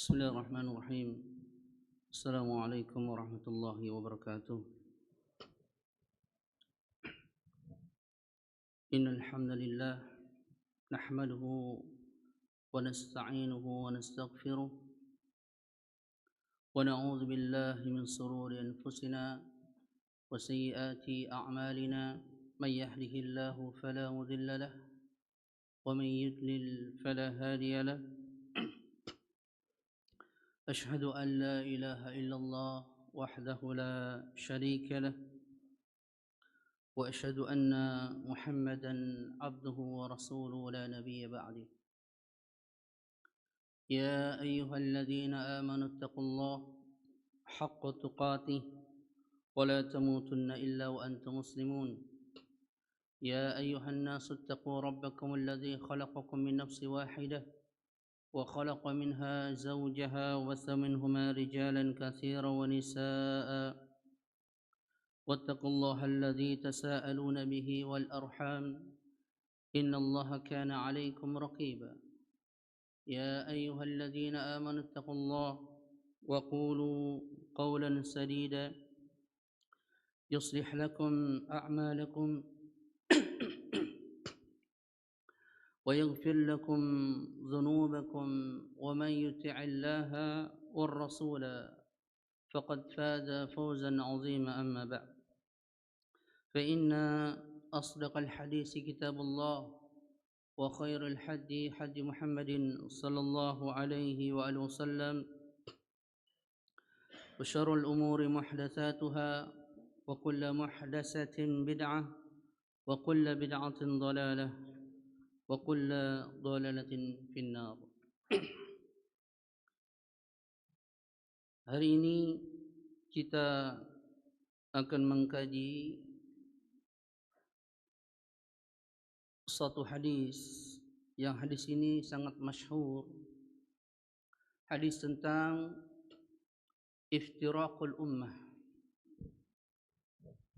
بسم الله الرحمن الرحيم. السلام عليكم ورحمة الله وبركاته. إن الحمد لله نحمده ونستعينه ونستغفره ونعوذ بالله من شرور أنفسنا وسيئات أعمالنا. من يهده الله فلا مضل له ومن يضلل فلا هادي له. أشهد أن لا إله إلا الله وحده لا شريك له وأشهد أن محمدا عبده ورسوله لا نبي بعده. يا أيها الذين آمنوا اتقوا الله حق تقاته ولا تموتن إلا وأنتم مسلمون. يا أيها الناس اتقوا ربكم الذي خلقكم من نفس واحدة وخلق منها زوجها وبث منهما رجالا كثيرا ونساء واتقوا الله الذي تساءلون به والأرحام إن الله كان عليكم رقيبا. يا أيها الذين آمنوا اتقوا الله وقولوا قولا سديدا يصلح لكم أعمالكم ويغفر لكم ذنوبكم ومن يطع الله والرسول فقد فاز فوزا عظيما. أما بعد فإن أصدق الحديث كتاب الله وخير الحدي حدي محمد صلى الله عليه وآله وسلم وشر الأمور محدثاتها وكل محدثة بدعة وكل بدعة ضلالة وكل ضلالة في النار. Hari ini kita akan mengkaji satu hadis yang hadis ini sangat masyhur, hadis tentang iftiraqul ummah,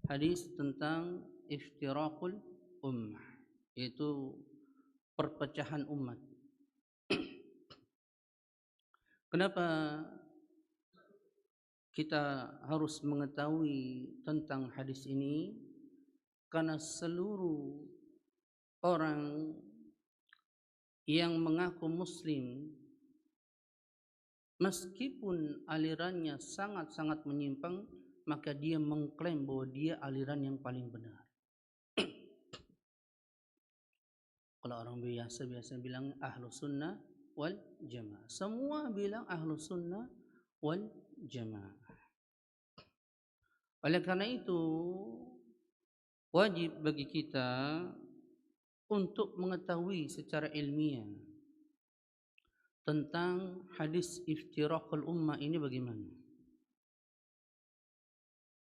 hadis tentang iftiraqul ummah, yaitu perpecahan umat. Kenapa kita harus mengetahui tentang hadis ini? Karena seluruh orang yang mengaku muslim, meskipun alirannya sangat-sangat menyimpang, maka dia mengklaim bahwa dia aliran yang paling benar. Kalau orang biasa bilang ahlu sunnah wal jamaah. Semua bilang ahlu sunnah wal jamaah. Oleh karena itu, wajib bagi kita untuk mengetahui secara ilmiah tentang hadis iftiraqul ummah ini bagaimana.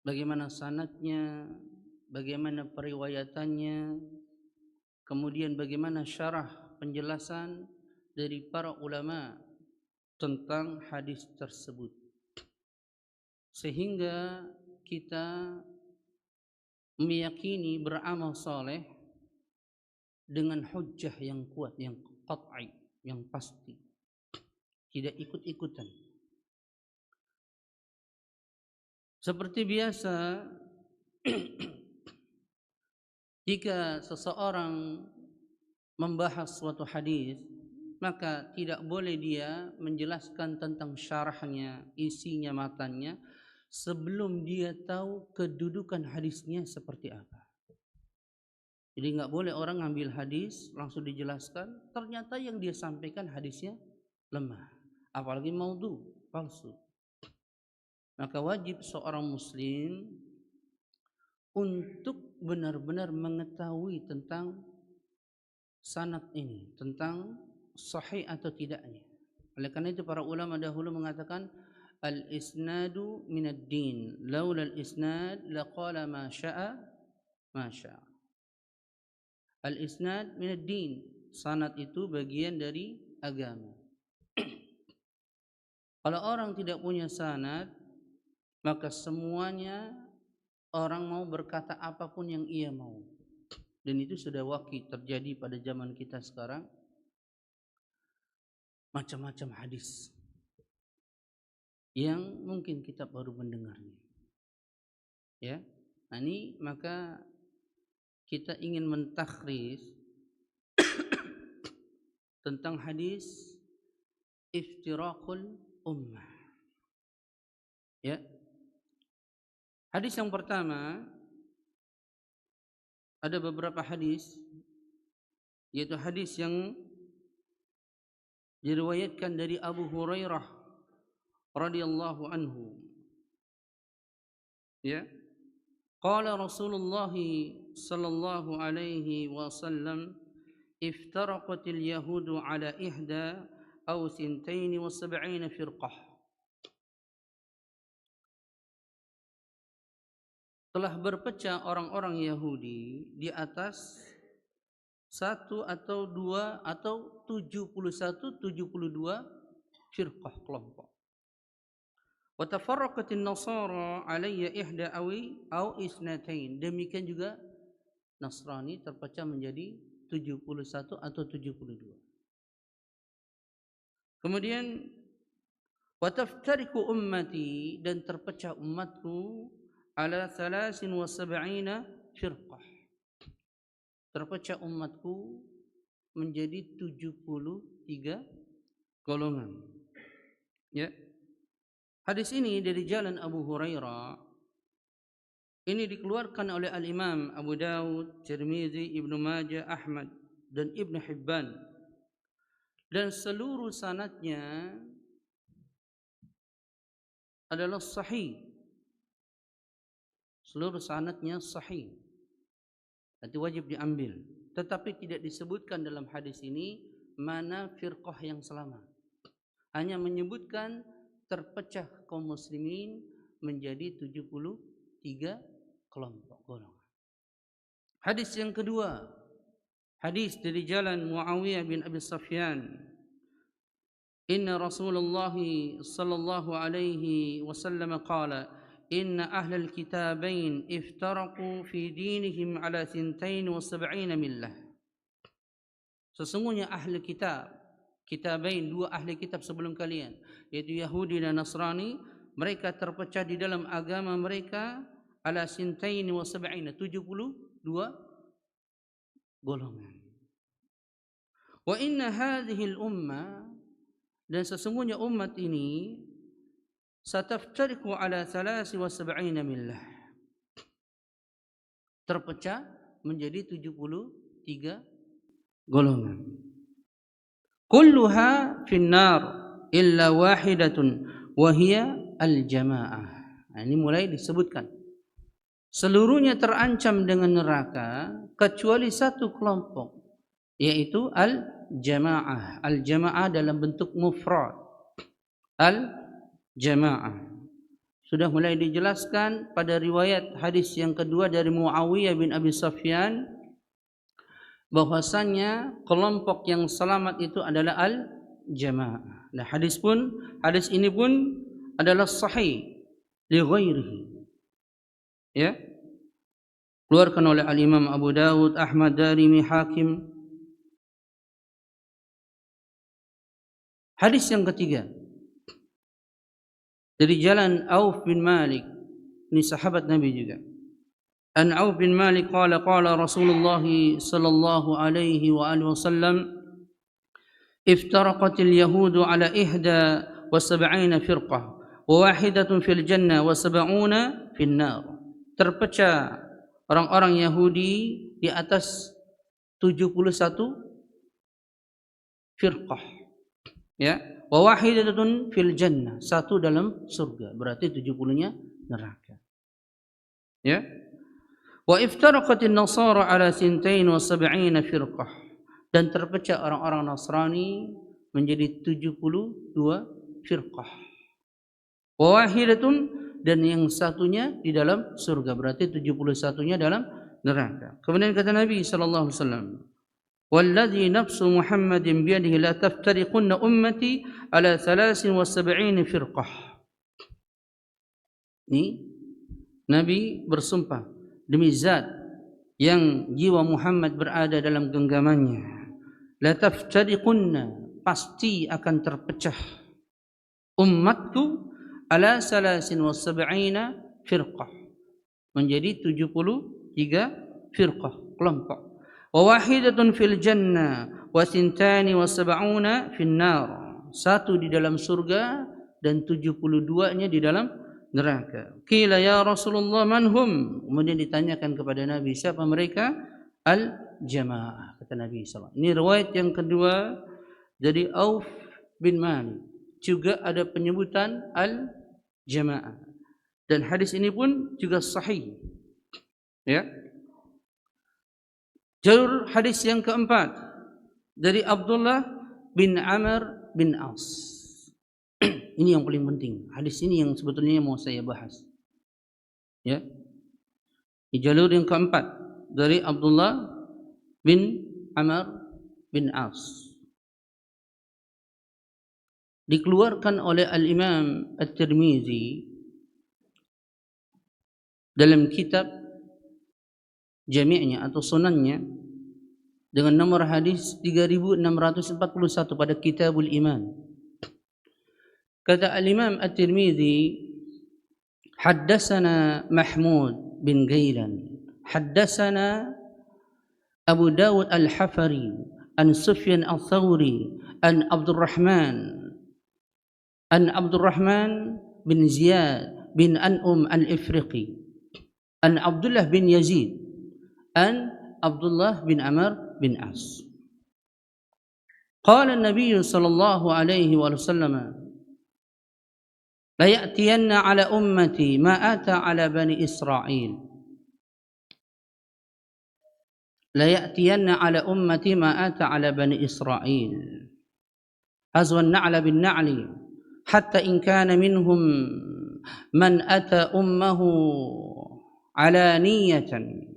Bagaimana sanadnya, bagaimana periwayatannya, kemudian bagaimana syarah penjelasan dari para ulama tentang hadis tersebut, sehingga kita meyakini beramal saleh dengan hujjah yang kuat, yang qat'i, yang pasti, tidak ikut-ikutan. Seperti biasa, jika seseorang membahas suatu hadis, maka tidak boleh dia menjelaskan tentang syarahnya, isinya, matanya, sebelum dia tahu kedudukan hadisnya seperti apa. Jadi nggak boleh orang ngambil hadis langsung dijelaskan, ternyata yang dia sampaikan hadisnya lemah, apalagi maudhu, palsu. Maka wajib seorang muslim untuk benar-benar mengetahui tentang sanad ini, tentang sahih atau tidaknya. Oleh karena itu para ulama dahulu mengatakan al-isnadu minad din, laula al-isnad laqala ma syaa ma syaa. Al-isnad minad din, sanad itu bagian dari agama. Kalau orang tidak punya sanad, maka semuanya orang mau berkata apapun yang ia mau. Dan itu sudah waqi' terjadi pada zaman kita sekarang. Macam-macam hadis yang mungkin kita baru mendengarnya. Ya, nah ini maka kita ingin mentakhris tentang hadis iftiraqul ummah. Ya, hadis yang pertama, ada beberapa hadis, yaitu hadis yang diriwayatkan dari Abu Hurairah radhiyallahu anhu. Ya, qala Rasulullah sallallahu alaihi wasallam, iftaraqatil yahudu ala ihda aw sintain wa sab'ina firqah. Telah berpecah orang-orang Yahudi di atas 1 atau 2 atau 71, 72 firqah, kelompok. Wa tafarraqatin nasara alayya ihda aw isnatain. Demikian juga Nasrani terpecah menjadi 71 atau 72. Kemudian wa taftariqu ummati, dan terpecah umatku ala 73 firqah. Terpecah umatku menjadi 73 golongan. Ya. Hadis ini dari jalan Abu Hurairah. Ini dikeluarkan oleh Al-Imam Abu Dawud, Tirmizi, Ibnu Majah, Ahmad dan Ibnu Hibban. Dan seluruh sanadnya adalah sahih. Seluruh sanadnya sahih. Itu wajib diambil. Tetapi tidak disebutkan dalam hadis ini mana firqah yang selamat. Hanya menyebutkan terpecah kaum muslimin menjadi 73 kelompok golongan. Hadis yang kedua, hadis dari jalan Muawiyah bin Abi Sufyan. Inna Rasulullah sallallahu alaihi wasallam qala, inna ahlal kitabain iftaraqu fi dinihim ala 72 millah. Sesungguhnya ahli kitab, kitabain, dua ahli kitab sebelum kalian, yaitu Yahudi dan Nasrani, mereka terpecah di dalam agama mereka ala 72, 72 golongan. Wa inna hadhihi al-ummah, dan sesungguhnya umat ini sataftariqu ala 73 millah, terpecah menjadi 73 golongan. Kulluha finnar illa wahidatun wa hiya al-jamaah. Nah, ini mulai disebutkan. Seluruhnya terancam dengan neraka kecuali satu kelompok, yaitu al-jamaah. Al-jamaah dalam bentuk mufrad. Al-jamaah sudah mulai dijelaskan pada riwayat hadis yang kedua dari Muawiyah bin Abi Sufyan, bahwasannya kelompok yang selamat itu adalah al-jamaah. Nah, hadis ini pun adalah sahih li ghairihi. Ya. Keluarkan oleh Al-Imam Abu Dawud, Ahmad, Darimi, Hakim. Hadis yang ketiga dari jalan Auf bin Malik, ini sahabat Nabi juga. An Auf bin Malik qala qala Rasulullah sallallahu alaihi wa alihi wasallam, iftaraqatil yahudu ala 71 firqah wa wahidatun fil jannah wa 70 fil nar. Terpecah orang-orang Yahudi di atas 71 firqah. Ya, wa wahidatun fil jannah, satu dalam surga, berarti 70-nya neraka. Ya. Wa iftaraqatin nasara ala 72 firqah, dan terpecah orang-orang Nasrani menjadi 72 firqah. Wa wahidatun, dan yang satunya di dalam surga, berarti 71-nya dalam neraka. Kemudian kata Nabi sallallahu alaihi wasallam, walladzi nafsu Muhammadin biyadihi la taftariqunna ummati ala 73 firqah. Ini Nabi bersumpah, demi zat yang jiwa Muhammad berada dalam genggamannya, la taftariqunna, pasti akan terpecah umatku ala 73 firqah, menjadi 73 firqah, kelompok. Wa wahidatun fil jannah wa 72 fin nar. Satu di dalam surga dan 72-nya di dalam neraka. Qila ya Rasulullah man hum? Kemudian ditanyakan kepada Nabi, siapa mereka? Al-jamaah, kata Nabi sallallahu alaihi wasallam. Ini riwayat yang kedua dari Auf bin Malik. Juga ada penyebutan al-jamaah. Dan hadis ini pun juga sahih. Ya. Jalur hadis yang keempat dari Abdullah bin Amr bin As. Ini yang paling penting. Hadis ini yang sebetulnya mau saya bahas. Ya. Di jalur yang keempat dari Abdullah bin Amr bin As. Dikeluarkan oleh Al-Imam At-Tirmizi dalam kitab jami'nya atau sunannya dengan nomor hadis 3641 pada Kitabul Iman. Kata Al-Imam At-Tirmizi, haddatsana Mahmud bin Ghailan, haddatsana Abu Dawud Al-Hafari an Sufyan Al-Thawri an Abdurrahman bin Ziyad bin An'um Al-Ifriqi an Abdullah bin Yazid an Abdullah bin Amr bin As. Qala an-nabiy sallallahu alaihi wasallam, la ya'tiyanna ala ummati ma ata ala bani Israil. La ya'tiyanna ala ummati ma ata ala bani Israil. Hazwa an-na'la bin na'li hatta in kana minhum man ata ummahu alaniyatan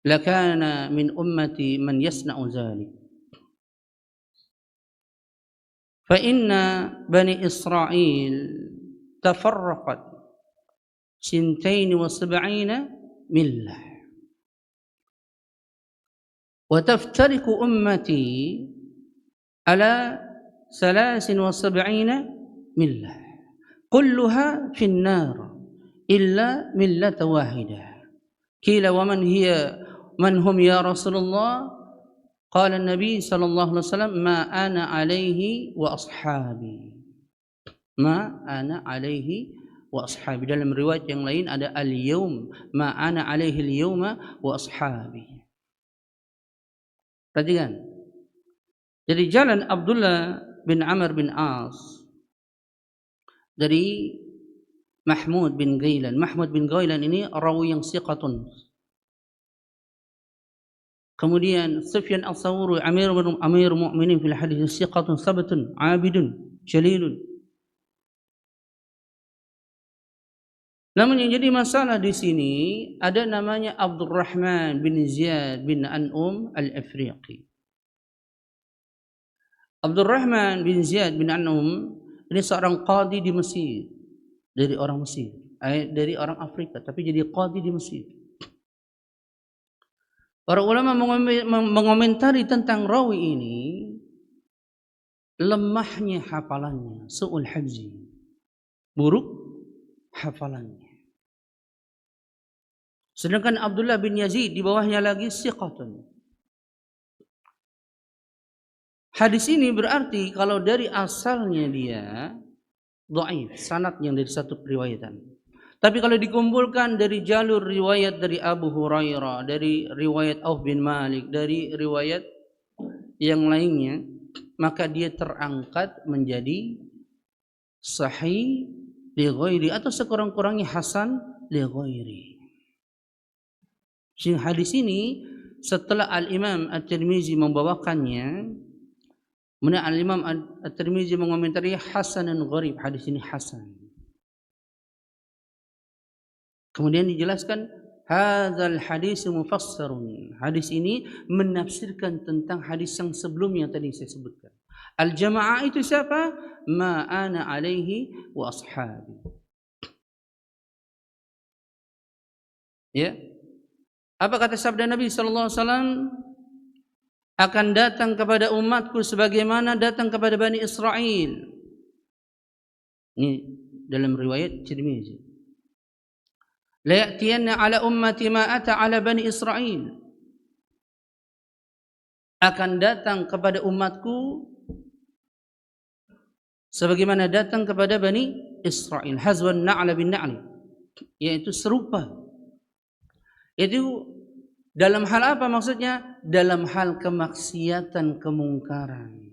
lakana min ummati man yasna'u dhalik. Fa inna bani Israil tafarraqat 72 millah wa taftariqu ummati ala 73 millah kulluha fi an-nar illa millata wahidah. Qila wa man hum ya Rasulullah? Qala an-nabi sallallahu alaihi wasallam, ma ana alaihi wa ashabi. Ma ana alaihi wa ashabi. Dalam riwayat yang lain ada al-yawm, ma ana alaihi al-yawma wa ashabi. Perhatikan. Jadi jalan Abdullah bin Amr bin As dari Mahmud bin Ghailan. Mahmud bin Ghailan ini rawi yang siqatun. Kemudian Sufyan Al-Thawri Amir Mu'minin fil hadis siqatun sabtun abidun jalilun. Namun yang jadi masalah di sini ada namanya Abdurrahman bin Ziyad bin An'um Al-Afriqi. Abdurrahman bin Ziyad bin An'um ini seorang qadi di Mesir, dari orang Mesir, dari orang Afrika, tapi jadi qadi di Mesir. Para ulama mengomentari tentang rawi ini, lemahnya hafalannya, su'ul hafzi, buruk hafalannya. Sedangkan Abdullah bin Yazid di bawahnya lagi siqatun. Hadis ini berarti kalau dari asalnya dia dhaif, sanadnya dari satu periwayatan. Tapi kalau dikumpulkan dari jalur riwayat dari Abu Hurairah, dari riwayat Auf bin Malik, dari riwayat yang lainnya, maka dia terangkat menjadi sahih li ghairi atau sekurang-kurangnya hasan li ghairi. Hadis ini setelah Al-Imam At-Tirmizi membawakannya, kemudian Al-Imam At-Tirmizi mengomentari hasanun gharib, hadis ini hasan. Kemudian dijelaskan hadzal hadis mufassarun. Hadis ini menafsirkan tentang hadis yang sebelumnya tadi saya sebutkan. Al-jamaah itu siapa? Ma ana alaihi wa ashabi. Ya. Apa kata sabda Nabi sallallahu alaihi wasallam? Akan datang kepada umatku sebagaimana datang kepada Bani Israil. Ini dalam riwayat Tirmizi. La ya'tiyanna ala ummati ma ata ala bani Israil. Akan datang kepada umatku sebagaimana datang kepada Bani Israel, hazwan na'la bin na'li, yaitu serupa. Itu dalam hal apa maksudnya? Dalam hal kemaksiatan, kemungkaran.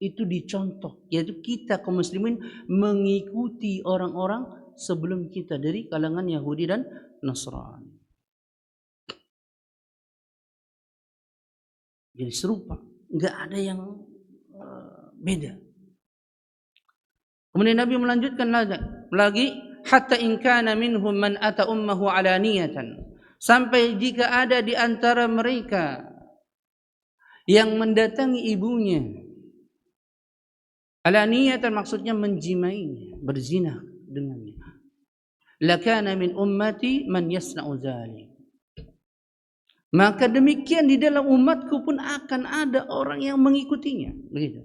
Itu dicontoh, yaitu kita kaum muslimin mengikuti orang-orang sebelum kita dari kalangan Yahudi dan Nasrani. Jadi serupa, enggak ada yang beda. Kemudian Nabi melanjutkan lagi, hatta in kana minhum man ata ummuhu alaniyatan, sampai jika ada di antara mereka yang mendatangi ibunya alaniyatan, maksudnya menjimainya, berzina dengannya, lakana min ummati man yasna'u dzalik, maka demikian di dalam umatku pun akan ada orang yang mengikutinya, begitu.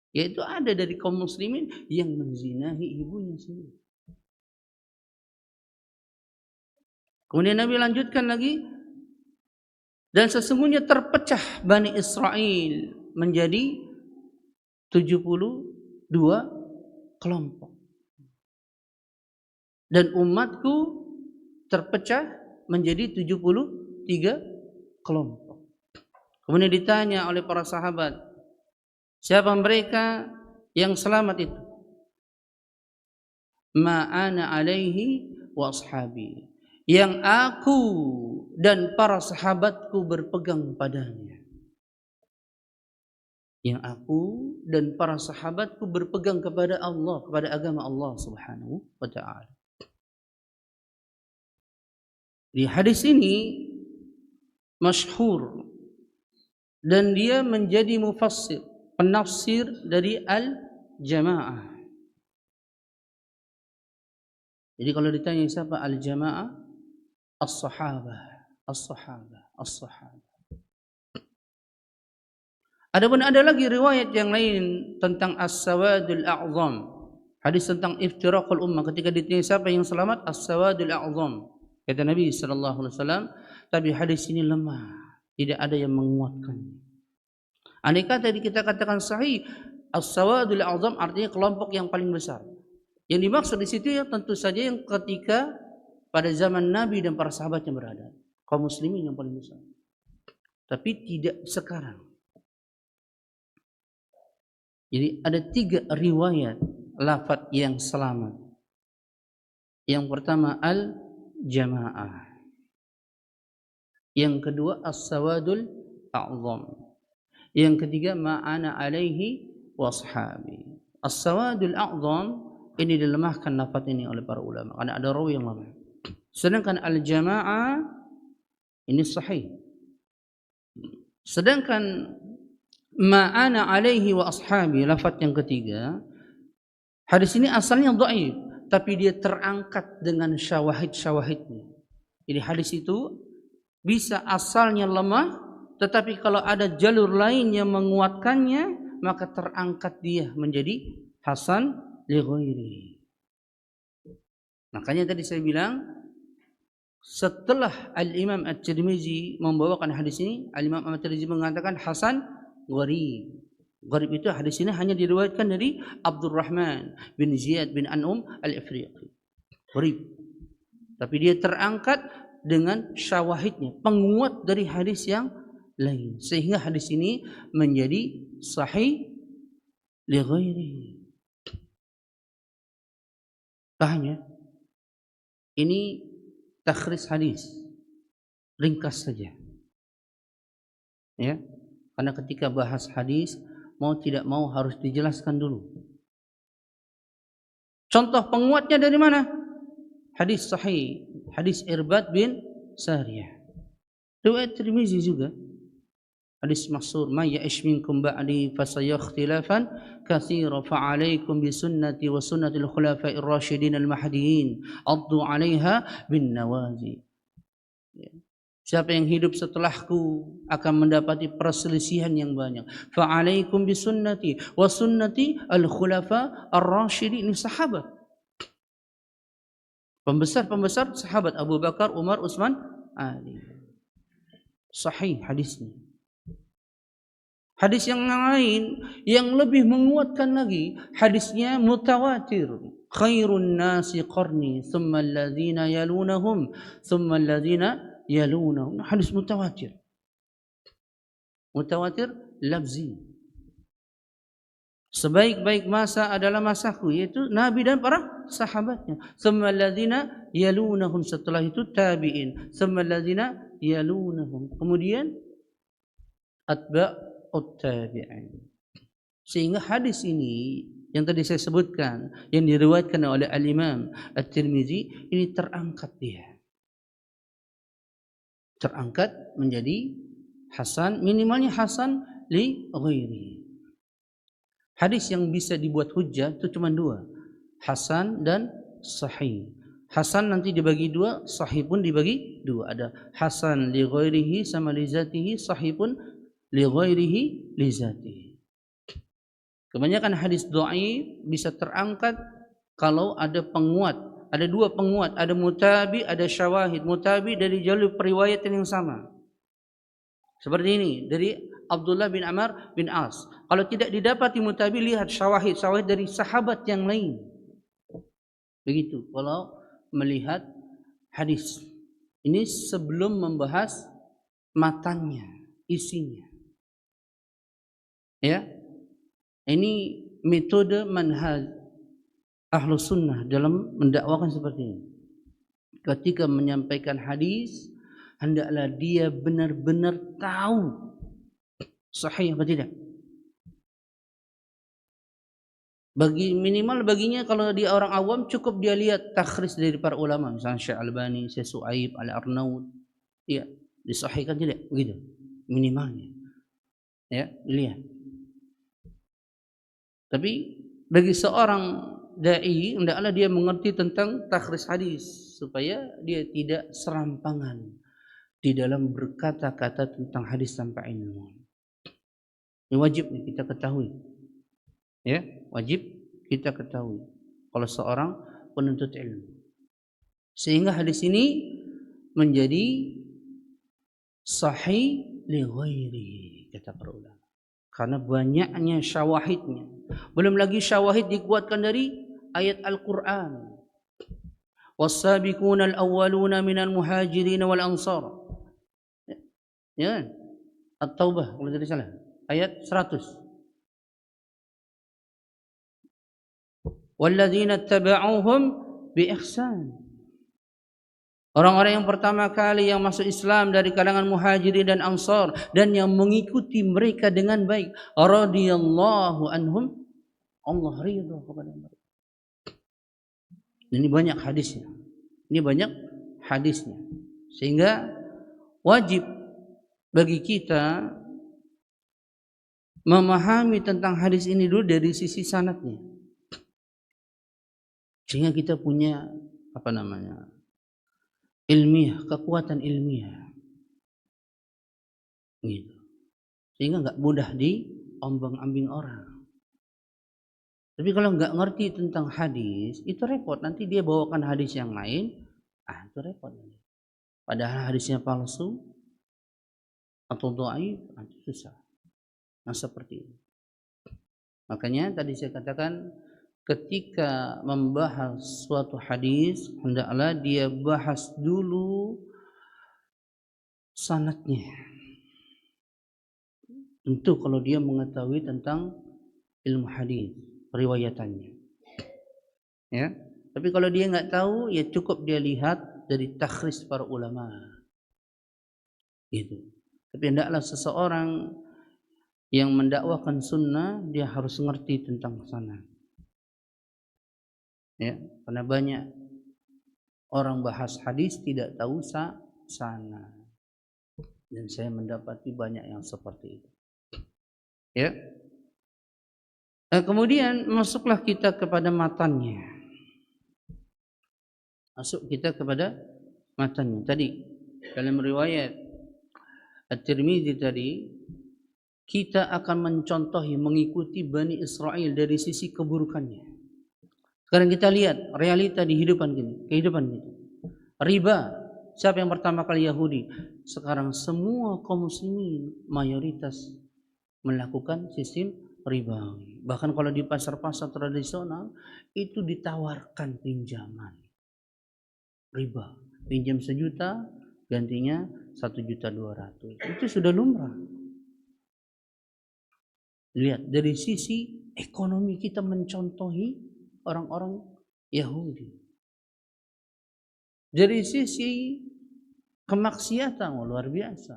Yaitu ada dari kaum muslimin yang menzinahi ibunya sendiri. Kemudian Nabi lanjutkan lagi, dan sesungguhnya terpecah Bani Israel menjadi 72 kelompok. Dan umatku terpecah menjadi 73 kelompok. Kemudian ditanya oleh para sahabat, siapa mereka yang selamat itu? Ma ana alaihi wa ashabi, yang aku dan para sahabatku berpegang padanya. Yang aku dan para sahabatku berpegang kepada Allah, kepada agama Allah Subhanahu wa ta'ala. Di hadis ini masyhur dan dia menjadi mufassir, penafsir dari al-jamaah. Jadi kalau ditanya siapa al-jamaah, as-sahabah, as-sahabah, as-sahabah. Adapun ada lagi riwayat yang lain tentang as-sawadul a'zam, hadis tentang iftiraqul ummah. Ketika ditanya siapa yang selamat, as-sawadul a'zam, kata Nabi sallallahu alaihi wasallam, tapi hadis ini lemah, tidak ada yang menguatkannya. Andai kata kita katakan sahih, as-sawadul a'zam artinya kelompok yang paling besar. Yang dimaksud di situ ya tentu saja yang ketika pada zaman Nabi dan para sahabat yang berada, kaum muslimin yang paling besar. Tapi tidak sekarang. Jadi ada 3 riwayat lafaz yang selamat. Yang pertama al-jamaah. Yang kedua as-sawadul a'zam. Yang ketiga ma'ana alaihi washabi. As-sawadul a'zam ini dilemahkan lafaz ini oleh para ulama karena ada rawi yang lemah. Sedangkan al-jamaah ini sahih. Sedangkan ma'ana alaihi wa ashabi, lafaz yang ketiga, hadis ini asalnya dhaif, tapi dia terangkat dengan syawahid-syawahidnya. Jadi hadis itu bisa asalnya lemah, tetapi kalau ada jalur lain yang menguatkannya, maka terangkat dia menjadi hasan li ghairi. Makanya tadi saya bilang, setelah Al-Imam At-Tirmizi membawakan hadis ini, Al-Imam At-Tirmizi mengatakan hasan gharib. Gharib itu hadis ini hanya diriwayatkan dari Abdurrahman bin Ziyad bin An'um Al-Afriqi. Gharib. Tapi dia terangkat dengan syawahidnya, penguat dari hadis yang lain, sehingga hadis ini menjadi sahih li ghairi. Paham ya? Ini takhris hadis, ringkas saja. Ya. Karena ketika bahas hadis, mau tidak mau harus dijelaskan dulu. Contoh penguatnya dari mana? Hadis sahih, hadis Irbad bin Sariyah. Riwayat Tirmizi juga. Hadis masyhur, "May ya'ish minkum ba'di fasayakhtilafan katsira fa 'alaikum bi sunnati wa sunnatil khulafa'ir rasyidin al-mahdiyyin, 'addu 'alaiha bin nawazi." Siapa yang hidup setelahku akan mendapati perselisihan yang banyak. Fa'alaikum bisunnati wa sunnati al-khulafa ar-rasyidin. Ini sahabat. Pembesar-pembesar sahabat Abu Bakar, Umar, Utsman, Ali. Sahih hadisnya. Hadis yang lain yang lebih menguatkan lagi, hadisnya mutawatir. Khairun nasi qarni, thumma alladhina yalunahum, thumma alladhina yalunahum. Hadis mutawatir. Mutawatir lafzi. Sebaik-baik masa adalah masaku, yaitu Nabi dan para sahabatnya. Thumma alladhina yalunahum, setelah itu tabi'in. Thumma alladhina yalunahum. Kemudian atba'ut tabi'in. Sehingga hadis ini yang tadi saya sebutkan, yang diriwayatkan oleh Al-Imam At-Tirmizi, ini terangkat dia. Terangkat menjadi hasan, minimalnya hasan li ghairi. Hadis yang bisa dibuat hujjah itu cuma dua, hasan dan sahih. Hasan nanti dibagi dua, sahih pun dibagi dua. Ada hasan li ghairihi sama li zatihi, sahih pun li ghairihi li zatihi. Kebanyakan hadis dhaif bisa terangkat kalau ada penguat, ada dua penguat, ada mutabi, ada syawahid. Mutabi dari jalur periwayatan yang sama. Seperti ini dari Abdullah bin Amr bin As. Kalau tidak didapati mutabi, lihat syawahid, syawahid dari sahabat yang lain. Begitu kalau melihat hadis. Ini sebelum membahas matanya, isinya. Ya. Ini metode manhaj Ahlus Sunnah dalam mendakwakan seperti ini. Ketika menyampaikan hadis, hendaklah dia benar-benar tahu sahih atau tidak. Minimal baginya kalau dia orang awam cukup dia lihat takhris dari para ulama, misalnya Syekh Albani, Syekh Su'aib, Al-Arnaud, ya, disahihkan tidak begitu minimalnya. Ya, lihat. Tapi bagi seorang dai hendaklah dia mengerti tentang takhris hadis supaya dia tidak serampangan di dalam berkata-kata tentang hadis tanpa ilmu. Ini wajib kita ketahui. Ya, wajib kita ketahui kalau seorang penuntut ilmu. Sehingga hadis ini menjadi sahih li ghairi, kata para ulama. Karena banyaknya syawahidnya. Belum lagi syawahid dikuatkan dari ayat Al-Quran. Was-sabiquna al-awwaluna minal muhajirin wal ansar. Ya, At-Taubah kalau tidak salah. Ayat 100. Walladzina taba'uhum bi ihsan. Orang-orang yang pertama kali yang masuk Islam dari kalangan muhajirin dan ansar dan yang mengikuti mereka dengan baik, radhiyallahu anhum, Allah ridha kepada mereka. Ini banyak hadisnya. Ini banyak hadisnya. Sehingga wajib bagi kita memahami tentang hadis ini dulu dari sisi sanadnya. Sehingga kita punya ilmiah, kekuatan ilmiah, gitu. Sehingga nggak mudah diombang-ambing orang. Tapi kalau nggak ngerti tentang hadis, itu repot. Nanti dia bawakan hadis yang lain, itu repot. Padahal hadisnya palsu atau dhaif, itu susah. Nah seperti ini. Makanya tadi saya katakan, ketika membahas suatu hadis, hendaklah dia bahas dulu sanadnya. Tentu kalau dia mengetahui tentang ilmu hadis, periwayatannya. Ya, tapi kalau dia nggak tahu, ya cukup dia lihat dari takhris para ulama. Gitu. Tapi hendaklah seseorang yang mendakwakan sunnah, dia harus ngerti tentang sanad. Ya, karena banyak orang bahas hadis tidak tahu sana. Dan saya mendapati banyak yang seperti itu. Ya. Kemudian masuklah kita kepada matannya. Masuk kita kepada matannya. Tadi dalam riwayat At-Tirmizi tadi, kita akan mencontohi, mengikuti Bani Israel dari sisi keburukannya. Sekarang kita lihat realita di kehidupan kita. Riba, siapa yang pertama kali? Yahudi. Sekarang semua kaum muslimin mayoritas melakukan sistem ribawi. Bahkan kalau di pasar-pasar tradisional itu ditawarkan pinjaman riba. Pinjam 1 juta, gantinya 1.200.000. Itu sudah lumrah. Lihat, dari sisi ekonomi kita mencontohi orang-orang Yahudi. Dari sisi kemaksiatan luar biasa.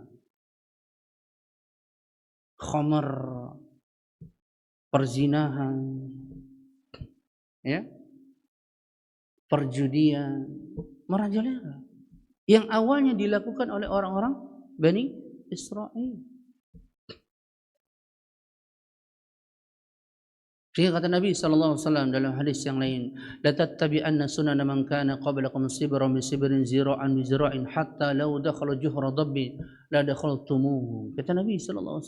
Khamar, perzinahan, ya, perjudian, merajalela. Yang awalnya dilakukan oleh orang-orang Bani Israel. Sehingga kata Nabi SAW dalam hadis yang lain, la tattabi'anna sunana man kana qablakum sibran bi sibrin zira'an bi zira'in hatta law dakhalu juhra dabbi la dakhaltumuhu. Kata Nabi SAW,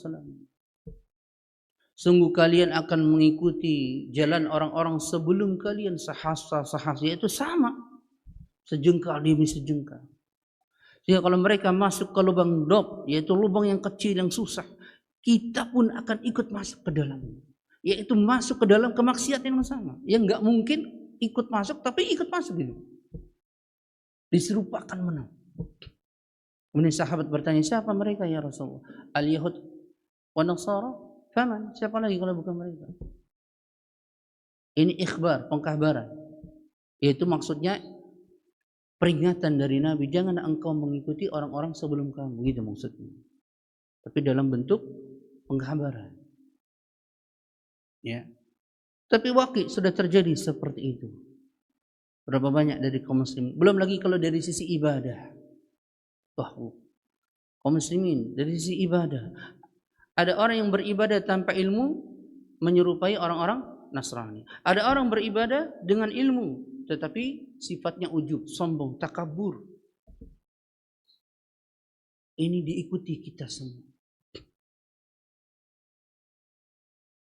sungguh kalian akan mengikuti jalan orang-orang sebelum kalian, sahasa yaitu sama, sejengkal demi sejengkal. Sehingga kalau mereka masuk ke lubang dob, yaitu lubang yang kecil yang susah, kita pun akan ikut masuk ke dalamnya. Yaitu masuk ke dalam kemaksiatan yang sama. Yang enggak mungkin ikut masuk, tapi ikut masuk gitu. Diserupakan menang. Kemudian sahabat bertanya, siapa mereka ya Rasulullah? Al-Yahud wa Nasara? Faman? Siapa lagi kalau bukan mereka? Ini ikhbar, pengkabaran. Yaitu maksudnya peringatan dari Nabi, jangan engkau mengikuti orang-orang sebelum kamu, gitu maksudnya. Tapi dalam bentuk pengkabaran. Ya. Tapi wakil sudah terjadi seperti itu. Berapa banyak dari kaum muslimin? Belum lagi kalau dari sisi ibadah. Wah, kaum muslimin dari sisi ibadah. Ada orang yang beribadah tanpa ilmu menyerupai orang-orang Nasrani. Ada orang beribadah dengan ilmu tetapi sifatnya ujub, sombong, takabur. Ini diikuti kita semua.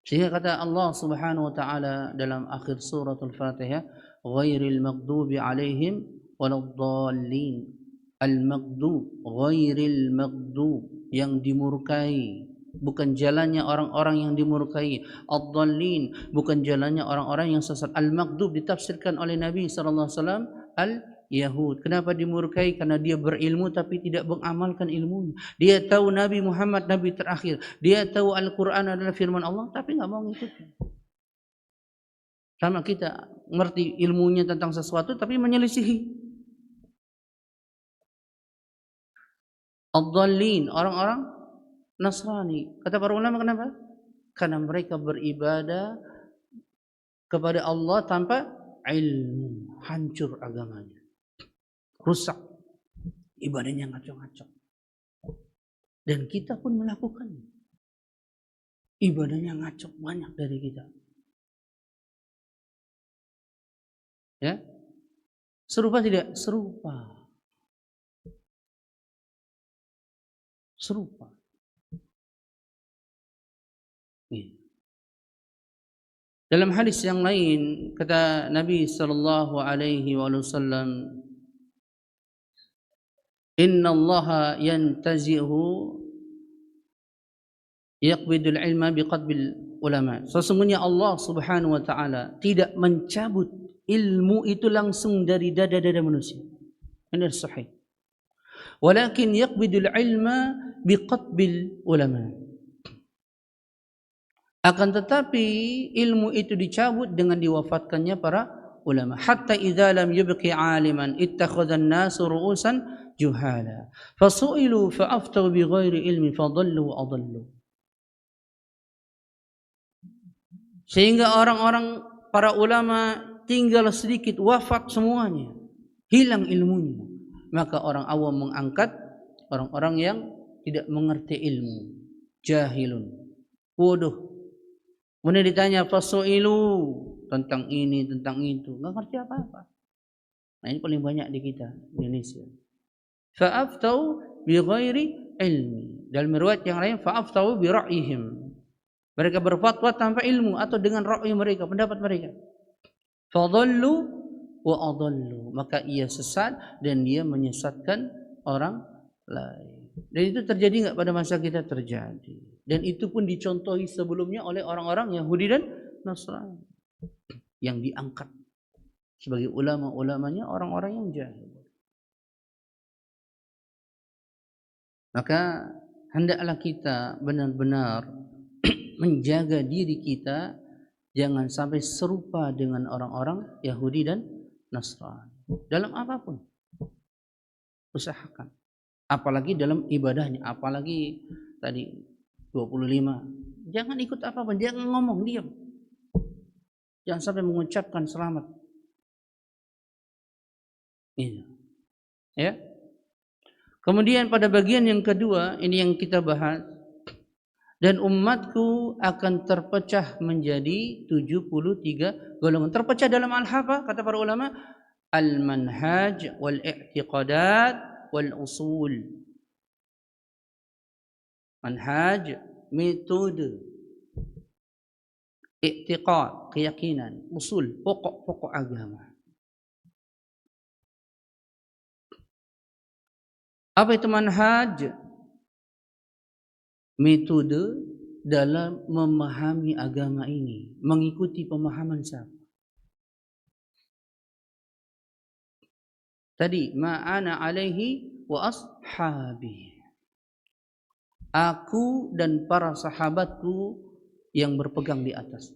Sehingga kata Allah Subhanahu wa taala dalam akhir surah Al-Fatihah, ghairil maghdubi alaihim waladdallin. Al-maghdub, ghairil maghdub, yang dimurkai, bukan jalannya orang-orang yang dimurkai. Ad-dallin, bukan jalannya orang-orang yang sesat. Al-maghdub ditafsirkan oleh Nabi sallallahu alaihi wasallam Al-Yahud. Kenapa dimurkai? Karena dia berilmu tapi tidak mengamalkan ilmunya. Dia tahu Nabi Muhammad Nabi terakhir. Dia tahu Al-Quran adalah firman Allah tapi enggak mau ngikutin. Sama kita ngerti ilmunya tentang sesuatu tapi menyelisihi. Ad-dallin, orang-orang Nasrani. Kata para ulama kenapa? Karena mereka beribadah kepada Allah tanpa ilmu, hancur agamanya. Rusak, ibadahnya ngaco-ngaco. Dan kita pun melakukannya. Ibadahnya ngaco banyak dari kita. Ya, serupa tidak? Serupa. Serupa. Ya. Dalam hadis yang lain kata Nabi sallallahu alaihi wasallam, Inna Allah yantazihu yaqbidul ilma biqadbil ulama. Sesungguhnya Allah Subhanahu wa taala tidak mencabut ilmu itu langsung dari dada-dada manusia. Ini sahih. Walakin yaqbidul ilma biqadbil ulama. Akan tetapi ilmu itu dicabut dengan diwafatkannya para ulama. Hatta idza lam yubqi aliman ittakhadha an-nasu ru'usan juhala. Fasu'ilu fa'aftau bighairi ilmi fadallu wa adallu. Sehingga orang-orang para ulama tinggal sedikit wafat semuanya. Hilang ilmunya. Maka orang awam mengangkat orang-orang yang tidak mengerti ilmu. Jahilun. Bodoh. Kemudian ditanya fasu'ilu tentang ini, tentang itu. Enggak ngerti apa-apa. Nah ini paling banyak di kita, di Indonesia. Fa'aftau bighairi ilmi. Dalam riwayat yang lain fa'aftau bi ra'yihim. Mereka berfatwa tanpa ilmu atau dengan ra'yi mereka, pendapat mereka. fadallu wa adallu, maka ia sesat dan dia menyesatkan orang lain. Dan itu terjadi enggak pada masa kita? Terjadi. Dan itu pun dicontohi sebelumnya oleh orang-orang Yahudi dan Nasrani yang diangkat sebagai ulama-ulamanya orang-orang yang jahil. Maka hendaklah kita benar-benar menjaga diri kita jangan sampai serupa dengan orang-orang Yahudi dan Nasrani dalam apapun. Usahakan, apalagi dalam ibadahnya, apalagi tadi 25, jangan ikut apapun, jangan ngomong, diam, jangan sampai mengucapkan selamat. Ini ya. Kemudian pada bagian yang kedua, ini yang kita bahas, dan umatku akan terpecah menjadi 73 golongan. Terpecah dalam al-apa? Kata para ulama, al-manhaj wal-i'tiqadat wal-usul. Manhaj, metode, i'tiqad, keyakinan, usul, pokok-pokok agama. Apa itu manhaj? Metode dalam memahami agama ini, mengikuti pemahaman siapa? Tadi ma'ana alaihi wa ashabi, aku dan para sahabatku yang berpegang di atas.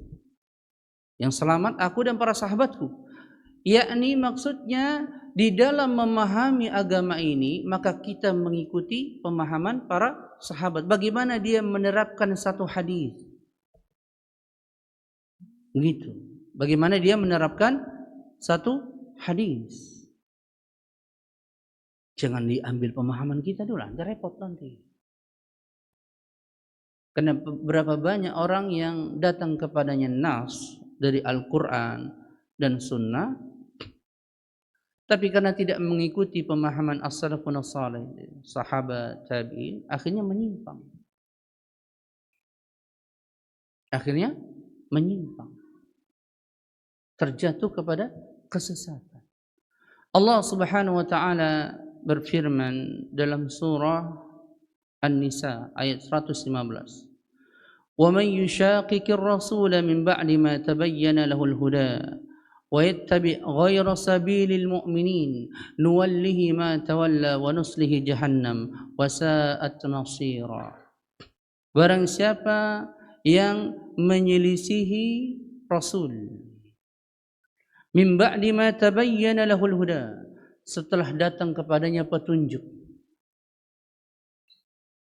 Yang selamat aku dan para sahabatku, yakni maksudnya di dalam memahami agama ini maka kita mengikuti pemahaman para sahabat. Bagaimana dia menerapkan satu hadis, begitu. Bagaimana dia menerapkan satu hadis. Jangan diambil pemahaman kita dulu, nanti repot nanti. Karena berapa banyak orang yang datang kepadanya nas dari Al-Quran dan Sunnah, tapi karena tidak mengikuti pemahaman as-salafun as-salih, sahabat, tabi'in, akhirnya menyimpang. Akhirnya menyimpang. Terjatuh kepada kesesatan. Allah Subhanahu wa taala berfirman dalam surah An-Nisa ayat 115. "Wa man yushaqiqir rasula min ba'di ma tabayyana lahul huda وَيَتَّبِعْ غَيْرَ سَبِيلِ الْمُؤْمِنِينَ نُوَلِّهِ مَا تَوَلَّى وَنُصْلِهِ جَهَنَّمَ وَسَاءَتْ مَصِيرًا." Barang siapa yang menyelisihi Rasul min ba'di ma tabayyana lahul huda, setelah datang kepadanya petunjuk,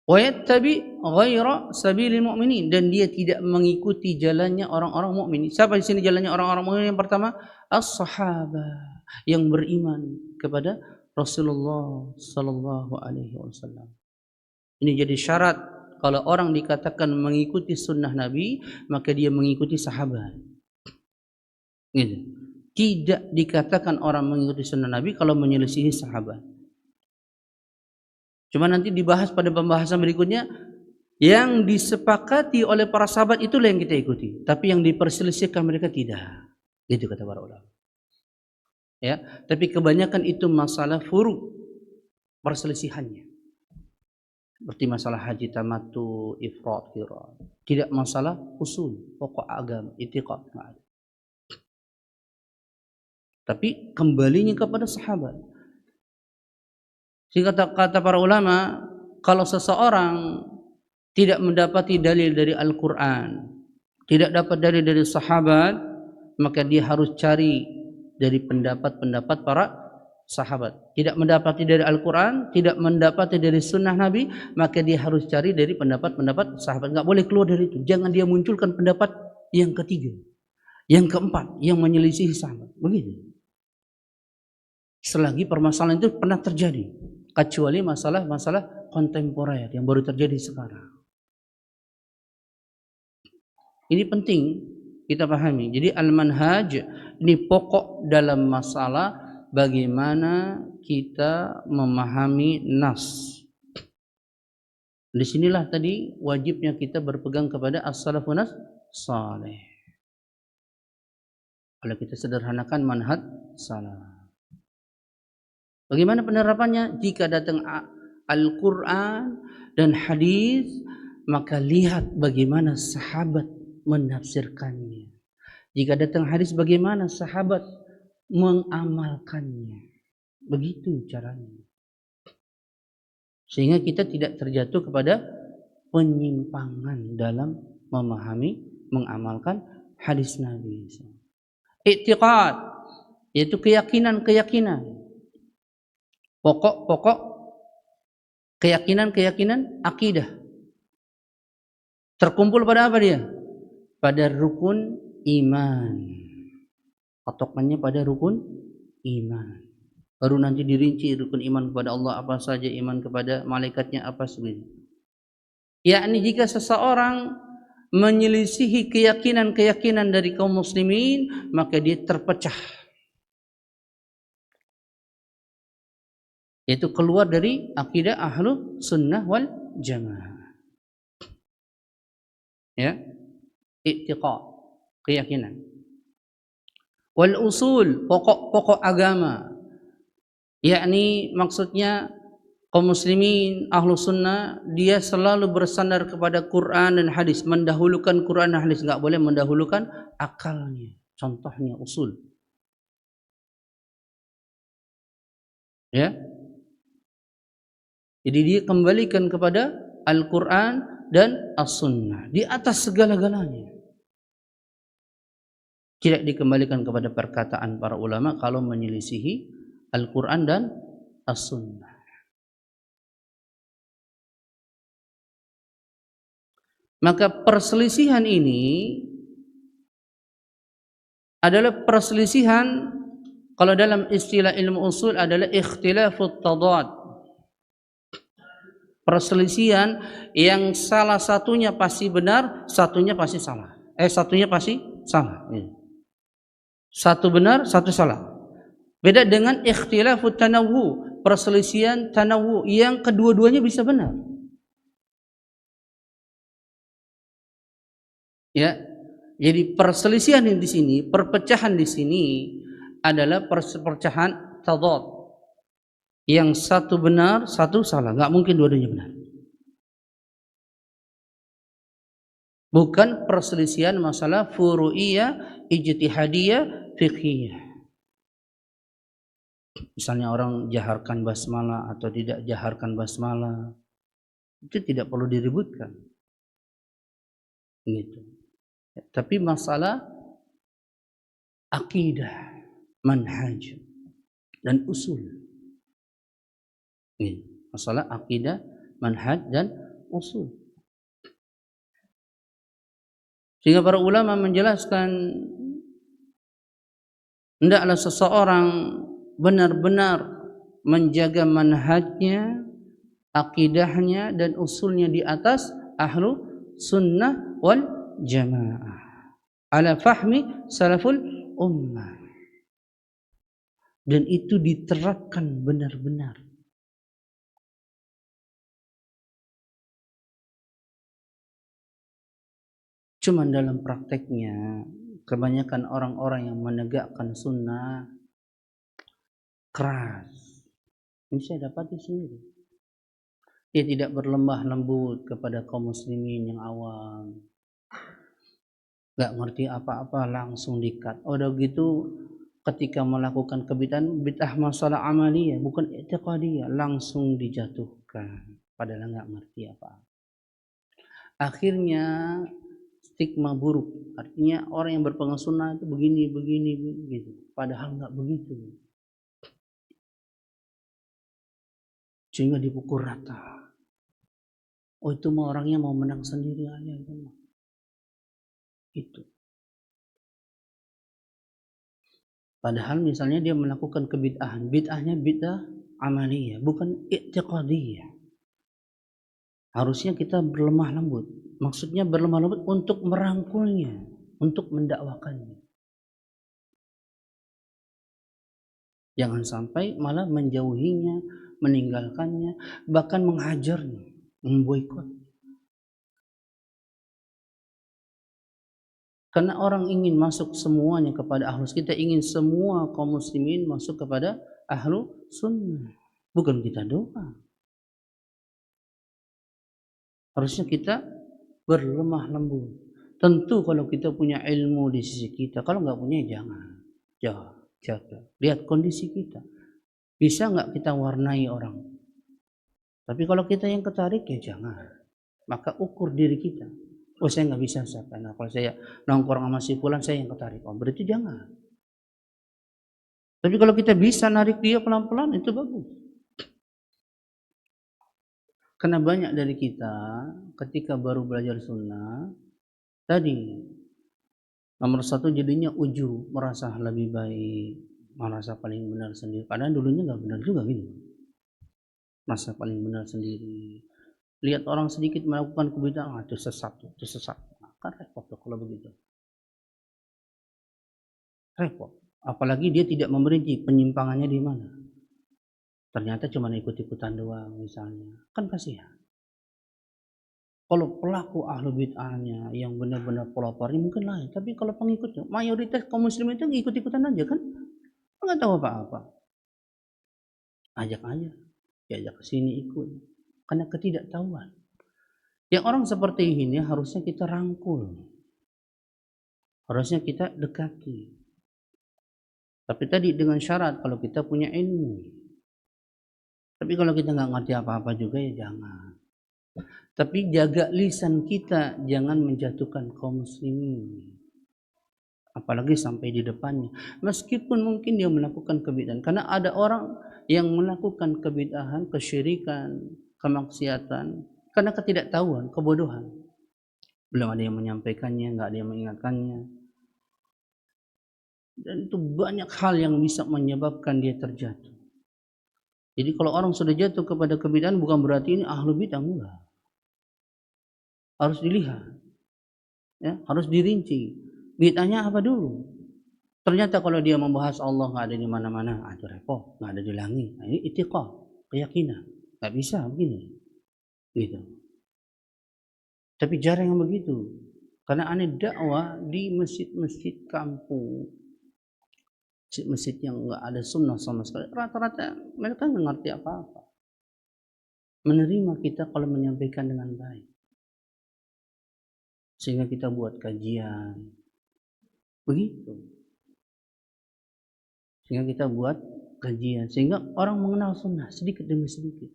wa yattabi ghaira sabilil mu'minin, dan dia tidak mengikuti jalannya orang-orang mukmin. Siapa di sini jalannya orang-orang mukmin? Yang pertama, as-sahabah, yang beriman kepada Rasulullah sallallahu alaihi wasallam. Ini jadi syarat kalau orang dikatakan mengikuti sunnah Nabi, maka dia mengikuti sahabat. Gitu. Tidak dikatakan orang mengikuti sunnah Nabi kalau menyelisihi sahabat. Cuma nanti dibahas pada pembahasan berikutnya, yang disepakati oleh para sahabat itulah yang kita ikuti, tapi yang diperselisihkan mereka tidak. Gitu kata para ulama. Ya, tapi kebanyakan itu masalah furu', perselisihannya. Seperti masalah haji tamattu, ifrad, qiran. Tidak masalah usul, pokok agama, i'tiqad. Tapi kembalinya kepada sahabat. Sehingga kata para ulama, kalau seseorang tidak mendapati dalil dari Al-Quran, tidak dapat dalil dari sahabat, maka dia harus cari dari pendapat-pendapat para sahabat. Tidak mendapati dari Al-Quran, tidak mendapati dari sunnah Nabi, maka dia harus cari dari pendapat-pendapat sahabat. Enggak boleh keluar dari itu. Jangan dia munculkan pendapat yang ketiga, yang keempat, yang menyelisihi sahabat. Begitu. Selagi permasalahan itu pernah terjadi, kecuali masalah-masalah kontemporer yang baru terjadi sekarang. Ini penting kita pahami. Jadi al-manhaj ini pokok dalam masalah bagaimana kita memahami nas. Disinilah tadi wajibnya kita berpegang kepada as-salafun salih. Kalau kita sederhanakan manhaj salaf. Bagaimana penerapannya? Jika datang Al-Quran dan hadis, maka lihat bagaimana sahabat menafsirkannya. Jika datang hadis, bagaimana sahabat mengamalkannya. Begitu caranya. Sehingga kita tidak terjatuh kepada penyimpangan dalam memahami, mengamalkan hadis Nabi. I'tiqad, yaitu keyakinan-keyakinan. Pokok-pokok keyakinan-keyakinan akidah. Terkumpul pada apa dia? Pada rukun iman. Patokannya pada rukun iman. Baru nanti dirinci rukun iman kepada Allah apa saja, iman kepada malaikatnya apa sebagainya. Yakni jika seseorang menyelisihi keyakinan-keyakinan dari kaum muslimin, maka dia terpecah. Yaitu keluar dari akidah ahlu sunnah wal jamaah. Ya, i'tiqad, keyakinan. Wal usul, pokok-pokok agama. Yakni maksudnya kaum muslimin ahlu sunnah dia selalu bersandar kepada Quran dan hadis, mendahulukan Quran dan hadis, enggak boleh mendahulukan akalnya. Contohnya usul. Ya. Jadi dia kembalikan kepada Al-Quran dan As-Sunnah di atas segala-galanya. Tidak dikembalikan kepada perkataan para ulama kalau menyelisihi Al-Quran dan As-Sunnah. Maka perselisihan ini adalah perselisihan, kalau dalam istilah ilmu usul adalah ikhtilafut tadad. Perselisihan yang salah satunya pasti benar, satunya pasti salah. Satunya pasti salah. Satu benar, satu salah. Beda dengan ikhtilafut tanawwu, perselisihan tanawwu yang kedua-duanya bisa benar. Ya. Jadi perselisihan di sini, perpecahan di sini adalah perpecahan tadad. Yang satu benar, satu salah. Enggak mungkin dua-duanya benar. Bukan perselisihan masalah furu'iyah, ijtihadiyah, fiqhiyah. Misalnya orang jaharkan basmalah atau tidak jaharkan basmalah, itu tidak perlu diributkan. Gitu. Tapi masalah akidah, manhaj, dan usul. Masalah akidah, manhaj, dan usul. Sehingga para ulama menjelaskan hendaklah seseorang benar-benar menjaga manhajnya, akidahnya, dan usulnya di atas ahlu sunnah wal jamaah ala fahmi salaful ummah, dan itu diterapkan benar-benar. Cuman dalam prakteknya kebanyakan orang-orang yang menegakkan sunnah keras. Ini saya dapati sendiri. Dia tidak berlembah lembut kepada kaum muslimin yang awam. Gak ngerti apa-apa langsung dikat. Udah gitu ketika melakukan kebid'ahan, bid'ah masalah amaliyah bukan i'tiqadiyah, langsung dijatuhkan. Padahal gak ngerti apa. Akhirnya stigma buruk, artinya orang yang berpegang sunnah itu begini gitu. Padahal nggak begitu. Sehingga dipukul rata. Oh itu mah orangnya mau menang sendiri aja itu mah. Itu. Padahal misalnya dia melakukan kebid'ahan, bid'ahnya bid'ah amaliyah, bukan i'tiqadiyah. Harusnya kita berlemah lembut. Maksudnya berlemah lembut untuk merangkulnya, untuk mendakwakannya. Jangan sampai malah menjauhinya, meninggalkannya, bahkan menghajarnya, memboikot. Karena orang ingin masuk semuanya kepada ahlu, kita ingin semua kaum muslimin masuk kepada ahlu sunnah. Bukan kita doa. Harusnya kita berlemah lembut. Tentu kalau kita punya ilmu di sisi kita, kalau nggak punya jangan. Jaga. Lihat kondisi kita. Bisa nggak kita warnai orang? Tapi kalau kita yang ketarik ya jangan. Maka ukur diri kita. Oh saya nggak bisa siapa. Nah kalau saya nongkrong sama si fulan saya yang ketarik. Oh berarti jangan. Tapi kalau kita bisa narik dia pelan-pelan itu bagus. Karena banyak dari kita ketika baru belajar sunnah tadi nomor satu jadinya ujub, merasa lebih baik, merasa paling benar sendiri. Padahal dulunya nggak benar juga gitu. Merasa paling benar sendiri. Lihat orang sedikit melakukan kebid'ahan, itu sesat. Nah, kan repot tuh kalau begitu. Repot. Apalagi dia tidak memerinci penyimpangannya di mana. Ternyata cuma ikut-ikutan doang misalnya. Kan kasihan. Kalau pelaku ahlu bid'ahnya yang benar-benar pelopor ini mungkin lain. Tapi kalau pengikutnya, mayoritas kaum muslim itu ikut-ikutan aja kan. Nggak tahu apa-apa. Ajak aja. Diajak ke sini ikut. Karena ketidaktahuan. Yang orang seperti ini harusnya kita rangkul. Harusnya kita dekati. Tapi tadi dengan syarat kalau kita punya ilmu. Tapi kalau kita nggak ngerti apa-apa juga ya jangan. Tapi jaga lisan kita, jangan menjatuhkan kaum muslimin. Apalagi sampai di depannya. Meskipun mungkin dia melakukan kebid'ahan. Karena ada orang yang melakukan kebid'ahan, kesyirikan, kemaksiatan. Karena ketidaktahuan, kebodohan. Belum ada yang menyampaikannya, nggak ada yang mengingatkannya. Dan itu banyak hal yang bisa menyebabkan dia terjatuh. Jadi kalau orang sudah jatuh kepada kebid'ahan bukan berarti ini ahlu bid'ah, enggak. Harus dilihat. Ya, harus dirinci. Bid'ahnya apa dulu? Ternyata kalau dia membahas Allah nggak ada di mana-mana, itu repot, nggak ada di langit. Nah, ini itiqah, keyakinan. Nggak bisa begini. Gitu. Tapi jarang yang begitu. Karena aneh dakwah di masjid-masjid kampung. Masjid yang nggak ada sunnah sama sekali. Rata-rata mereka nggak ngerti apa-apa. Menerima kita kalau menyampaikan dengan baik. Sehingga kita buat kajian. Begitu. Sehingga kita buat kajian. Sehingga orang mengenal sunnah sedikit demi sedikit.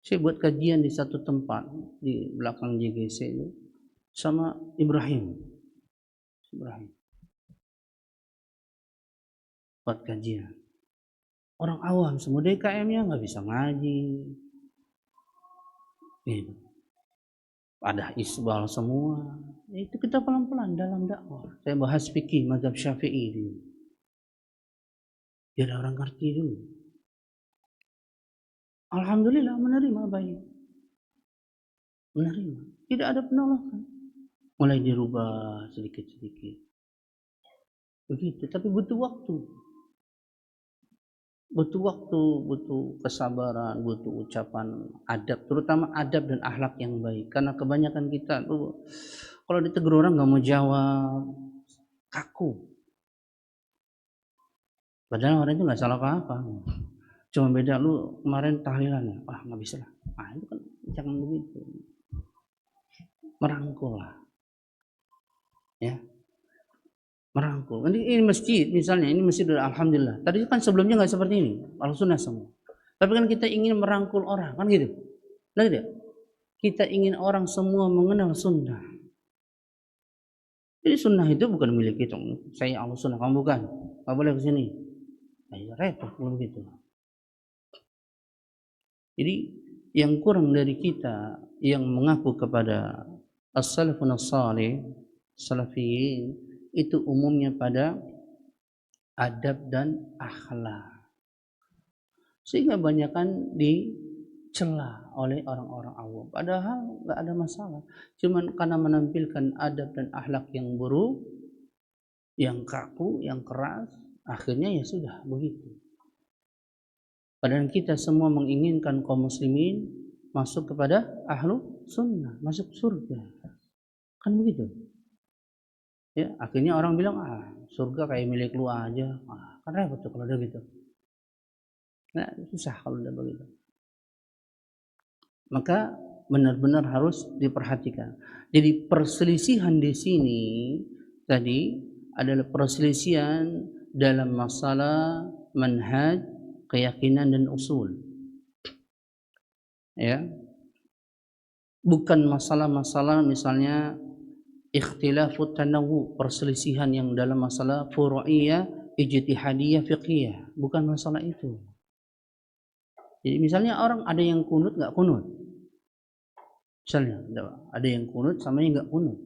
Saya buat kajian di satu tempat di belakang JGC itu sama Ibrahim. Buat kajian. Orang awam semua DKM-nya nggak bisa ngaji. Gitu. Ada isbal semua. Itu kita pelan-pelan dalam dakwah. Saya bahas fikih mazhab Syafi'i dulu. Biar orang ngerti dulu. Alhamdulillah menerima baik. Menerima. Tidak ada penolakan. Mulai dirubah sedikit-sedikit. Begitu. Tapi butuh waktu. Butuh kesabaran, butuh ucapan adab. Terutama adab dan akhlak yang baik. Karena kebanyakan kita tuh kalau ditegur orang nggak mau jawab. Kaku. Padahal orang itu nggak salah apa-apa. Cuma beda lu kemarin tahlilannya, nggak bisa lah. Itu kan jangan begitu. Merangkul lah, ya, merangkul. Ini masjid misalnya, ini masjid alhamdulillah. Tadi kan sebelumnya nggak seperti ini, al-sunnah semua. Tapi kan kita ingin merangkul orang, kan gitu. Nah, gitu. Kita ingin orang semua mengenal sunnah. Jadi sunnah itu bukan milik kita. Saya al-sunnah, kamu bukan. Nggak boleh ke sini. Nah, repot kalau begitu. Jadi yang kurang dari kita yang mengaku kepada as-salafun as-salih, salafiyin, itu umumnya pada adab dan akhlak. Sehingga banyakkan dicela oleh orang-orang awam. Padahal nggak ada masalah. Cuman karena menampilkan adab dan akhlak yang buruk, yang kaku, yang keras, akhirnya ya sudah begitu. Padahal kita semua menginginkan kaum muslimin masuk kepada ahlu sunnah, masuk surga. Kan begitu. Ya, akhirnya orang bilang, surga kayak milik lu aja. Kan repot tuh kalau udah gitu. Nah, susah kalau udah begitu. Maka benar-benar harus diperhatikan. Jadi perselisihan di sini tadi adalah perselisihan dalam masalah manhaj, keyakinan dan usul. Ya. Bukan masalah-masalah misalnya ikhtilafut tanawwu, perselisihan yang dalam masalah furu'iyah, ijtihadiyah, fiqhiyah. Bukan masalah itu. Jadi misalnya orang ada yang kunut nggak kunut. Misalnya ada yang kunut sama yang nggak kunut.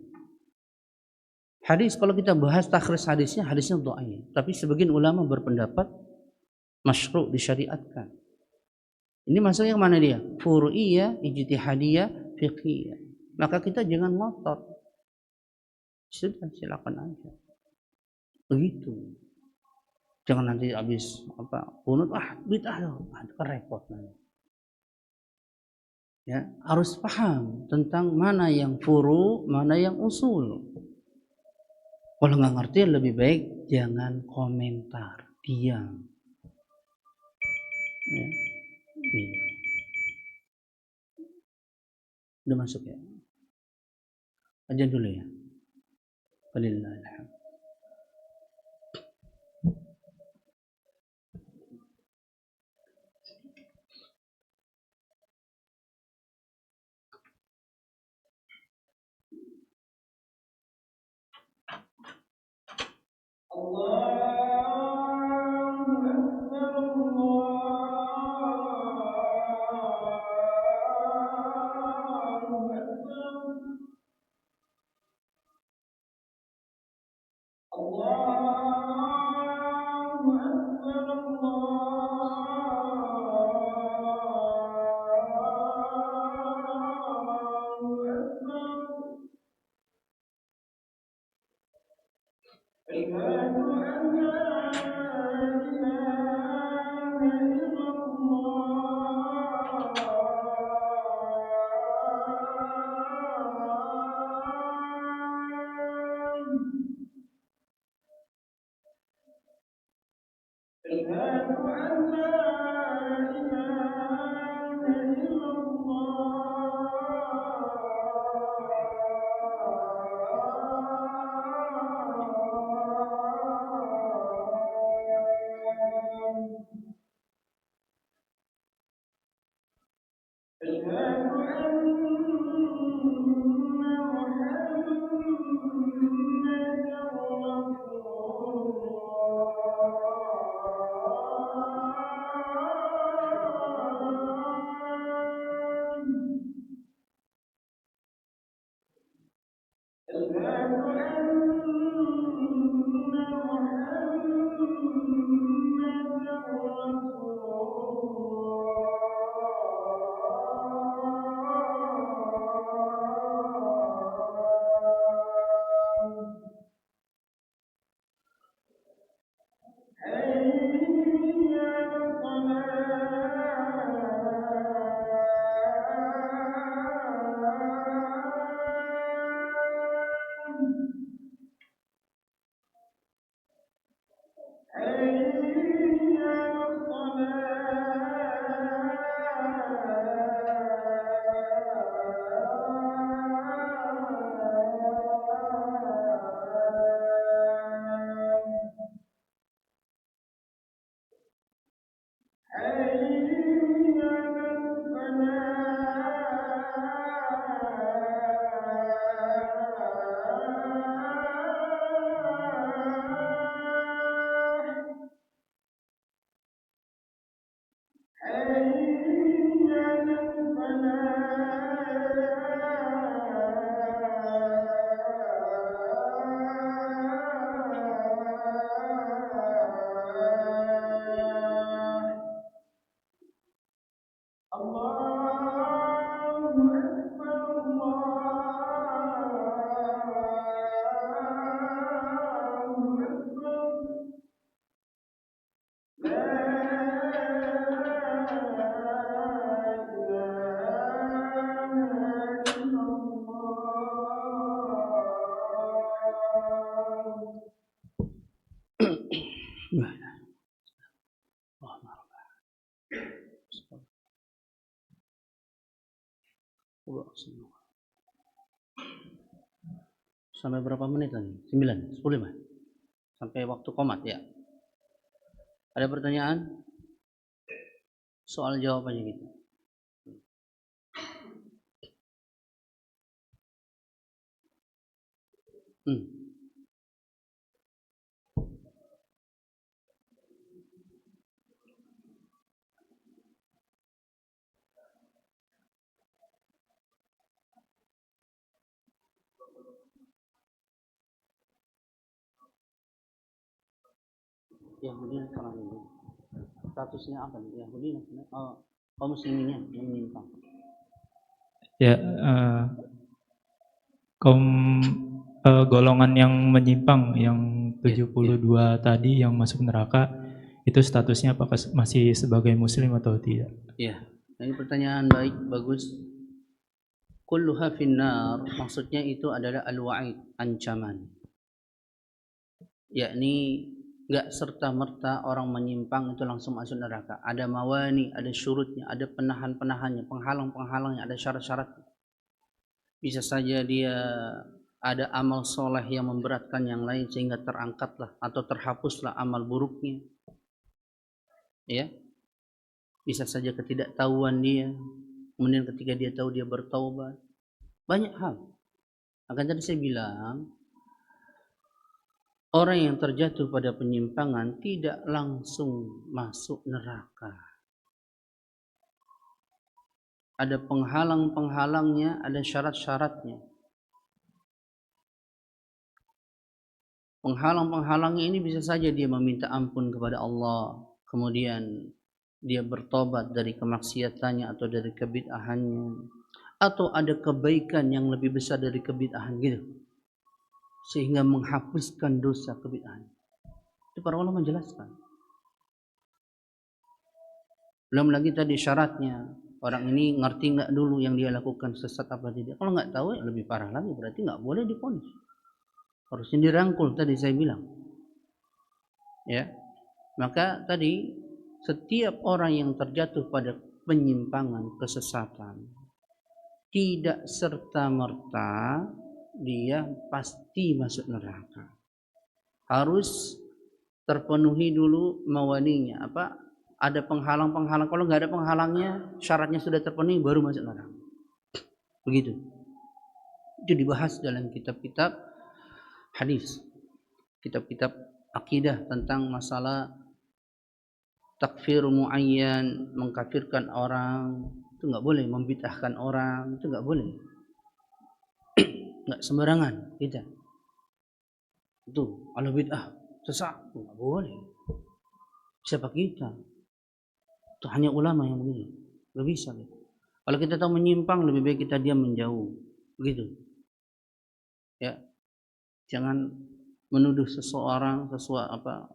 Hadis kalau kita bahas takhris hadisnya dhaif. Tapi sebagian ulama berpendapat masyru' disyariatkan. Ini maksudnya yang mana dia? Furu'iyah, ijtihadiyah, fiqhiyah. Maka kita jangan ngotot. Sudah silakan aja. Begitu. Jangan nanti habis kunut bid'ah loh. Itu kan repot nanti. Ya, harus paham tentang mana yang furu, mana yang usul. Kalau nggak ngerti lebih baik jangan komentar, diam. Ya, gitu. Udah masuk ya? Aja dulu ya. Walillahilhamd. Sampai berapa menit lagi? 9, 10 mah. Sampai waktu komat ya. Ada pertanyaan? Soal jawabannya gitu. Yahudi Nasrani ini statusnya apa nih? Yahudi Nasrani kaum musliminnya yang menyimpang. Ya, kaum golongan yang menyimpang yang 72 tadi yang masuk neraka itu statusnya apakah masih sebagai muslim atau tidak? Ya, ini pertanyaan baik, bagus. Kulluha finnar, maksudnya itu adalah al-wa'id, ancaman. Yakni enggak serta-merta orang menyimpang itu langsung masuk neraka. Ada mawani, ada syurutnya, ada penahan-penahannya, penghalang-penghalangnya, ada syarat-syaratnya. Bisa saja dia ada amal soleh yang memberatkan yang lain sehingga terangkatlah atau terhapuslah amal buruknya. Ya, bisa saja ketidaktahuan dia, kemudian ketika dia tahu dia bertaubat. Banyak hal. Akan tadi saya bilang, orang yang terjatuh pada penyimpangan tidak langsung masuk neraka. Ada penghalang-penghalangnya, ada syarat-syaratnya. Penghalang-penghalangnya ini bisa saja dia meminta ampun kepada Allah, kemudian dia bertobat dari kemaksiatannya atau dari kebid'ahannya, atau ada kebaikan yang lebih besar dari kebid'ahan gitu, sehingga menghapuskan dosa kebid'ahan. Itu para ulama menjelaskan. Belum lagi tadi syaratnya, orang ini ngerti nggak dulu yang dia lakukan sesat apa tidak. Kalau nggak tahu ya lebih parah lagi, berarti nggak boleh diponis. Harusnya dirangkul tadi saya bilang. Ya. Maka tadi setiap orang yang terjatuh pada penyimpangan, kesesatan, tidak serta-merta dia pasti masuk neraka. Harus terpenuhi dulu mawaninya, apa? Ada penghalang-penghalang. Kalau nggak ada penghalangnya, syaratnya sudah terpenuhi baru masuk neraka. Begitu. Itu dibahas dalam kitab-kitab hadis, kitab-kitab akidah tentang masalah takfir muayyan, mengkafirkan orang, itu nggak boleh, membid'ahkan orang, itu nggak boleh. Nggak sembarangan kita. Itu kalau bid'ah sesat nggak boleh. Siapa kita? Itu hanya ulama yang begini. Nggak bisa. Gitu. Kalau kita tahu menyimpang, lebih baik kita diam menjauh. Begitu. Ya, jangan menuduh seseorang,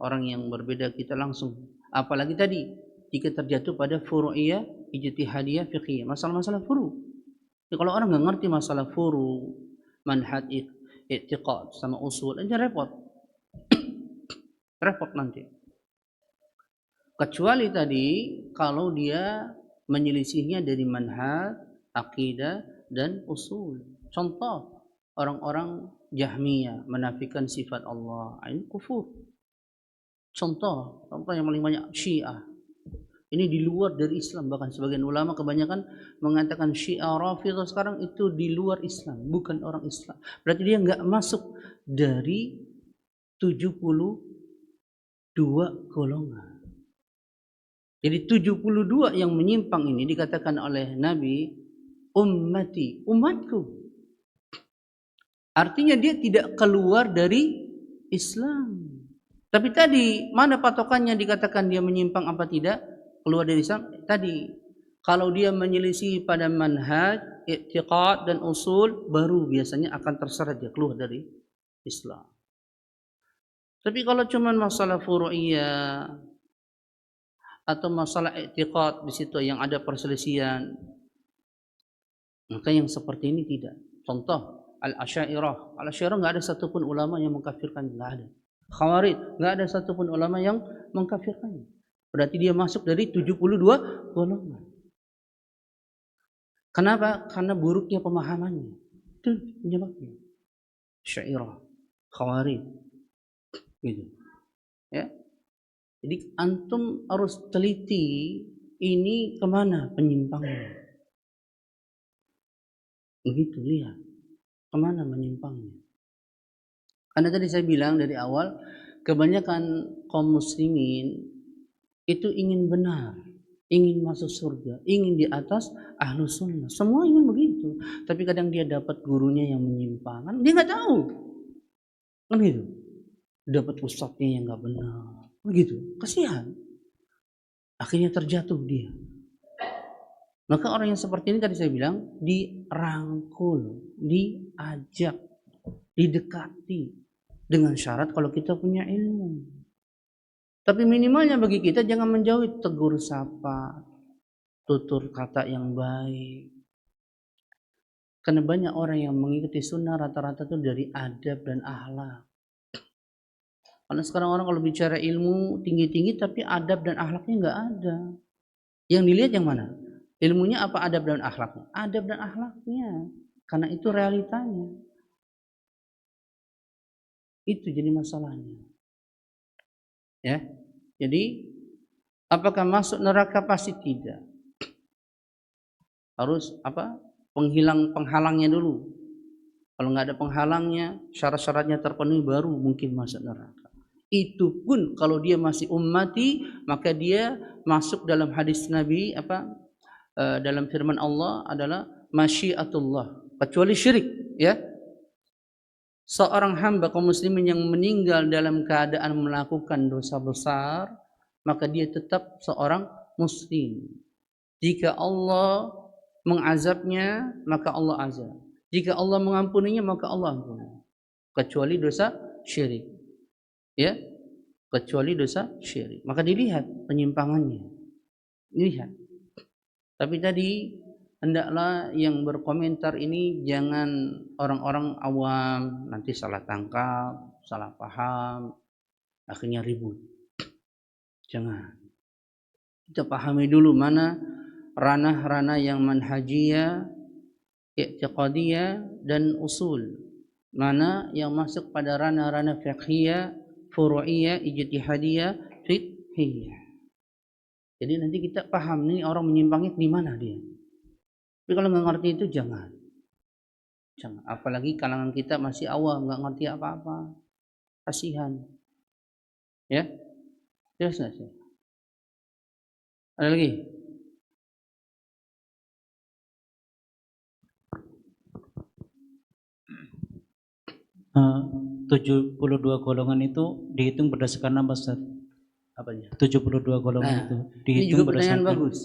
orang yang berbeda kita langsung. Apalagi tadi jika terjatuh pada furu'iyah, ijtihadiyah, fiqhiyah, masalah-masalah furu'. Jadi kalau orang nggak ngerti masalah furu', manhaj, i'tiqad sama usul, aja repot. Repot nanti. Kecuali tadi kalau dia menyelisihnya dari manhaj, akidah dan usul. Contoh, orang-orang Jahmiyah menafikan sifat Allah, ini kufur. Contoh yang paling banyak Syiah. Ini di luar dari Islam, bahkan sebagian ulama kebanyakan mengatakan Syiah Rafidhah sekarang itu di luar Islam, bukan orang Islam. Berarti dia nggak masuk dari 72 golongan. Jadi 72 yang menyimpang ini dikatakan oleh Nabi ummati, umatku. Artinya dia tidak keluar dari Islam. Tapi tadi mana patokannya dikatakan dia menyimpang apa tidak? Keluar dari Islam? Tadi kalau dia menyelisih pada manhaj, i'tiqad dan usul, baru biasanya akan terseret dia keluar dari Islam. Tapi kalau cuma masalah furu'iyah atau masalah i'tiqad di situ yang ada perselisihan, maka yang seperti ini tidak. Contoh Al-Asy'ariyah. Al-Asy'ariyah enggak ada satupun ulama yang mengkafirkan, enggak ada. Khawarij, nggak ada satupun ulama yang mengkafirkannya. Berarti dia masuk dari 72 golongan. Kenapa? Karena buruknya pemahamannya. Itu penyebabnya. Syairah, Khawarij, gitu. Ya. Jadi antum harus teliti ini kemana penyimpangnya. Begitu, lihat kemana menyimpangnya. Karena tadi saya bilang dari awal, kebanyakan kaum muslimin itu ingin benar, ingin masuk surga, ingin di atas ahlu sunnah. Semua ingin begitu. Tapi kadang dia dapat gurunya yang menyimpang, dia nggak tahu. Kan gitu. Dapat ustadznya yang nggak benar. Begitu. Kasihan. Akhirnya terjatuh dia. Maka orang yang seperti ini tadi saya bilang dirangkul, diajak, didekati dengan syarat kalau kita punya ilmu. Tapi minimalnya bagi kita jangan menjauhi, tegur sapa, tutur kata yang baik. Karena banyak orang yang mengikuti sunnah rata-rata itu dari adab dan akhlak. Karena sekarang orang kalau bicara ilmu tinggi-tinggi tapi adab dan akhlaknya nggak ada. Yang dilihat yang mana? Ilmunya apa adab dan akhlaknya? Adab dan akhlaknya. Karena itu realitanya. Itu jadi masalahnya. Ya. Jadi apakah masuk neraka? Pasti tidak. Harus apa? Penghalangnya dulu. Kalau nggak ada penghalangnya, syarat-syaratnya terpenuhi baru mungkin masuk neraka. Itu pun kalau dia masih ummati, maka dia masuk dalam hadis Nabi dalam firman Allah adalah masyiatullah, kecuali syirik, ya. Seorang hamba kaum muslimin yang meninggal dalam keadaan melakukan dosa besar, maka dia tetap seorang muslim. Jika Allah mengazabnya, maka Allah azab. Jika Allah mengampuninya, maka Allah ampuni. Kecuali dosa syirik. Ya, kecuali dosa syirik. Maka dilihat penyimpangannya. Dilihat. Tapi tadi hendaklah yang berkomentar ini jangan orang-orang awam, nanti salah tangkap, salah paham, akhirnya ribut. Jangan. Kita pahami dulu mana ranah-ranah yang manhajiyah, i'tiqadiyah dan usul. Mana yang masuk pada ranah-ranah fiqhiyah, furu'iyah, ijtihadiyah, fiqhiyah. Jadi nanti kita paham nih orang menyimpangnya di mana dia. Tapi kalau nggak ngerti itu jangan. Apalagi kalangan kita masih awam, nggak ngerti apa-apa. Kasihan. Ya, jelas nggak sih? Ada lagi? Uh, 72 golongan itu dihitung berdasarkan apa, Ustaz? Apanya? 72 golongan itu dihitung ini juga pertanyaan berdasarkan bagus.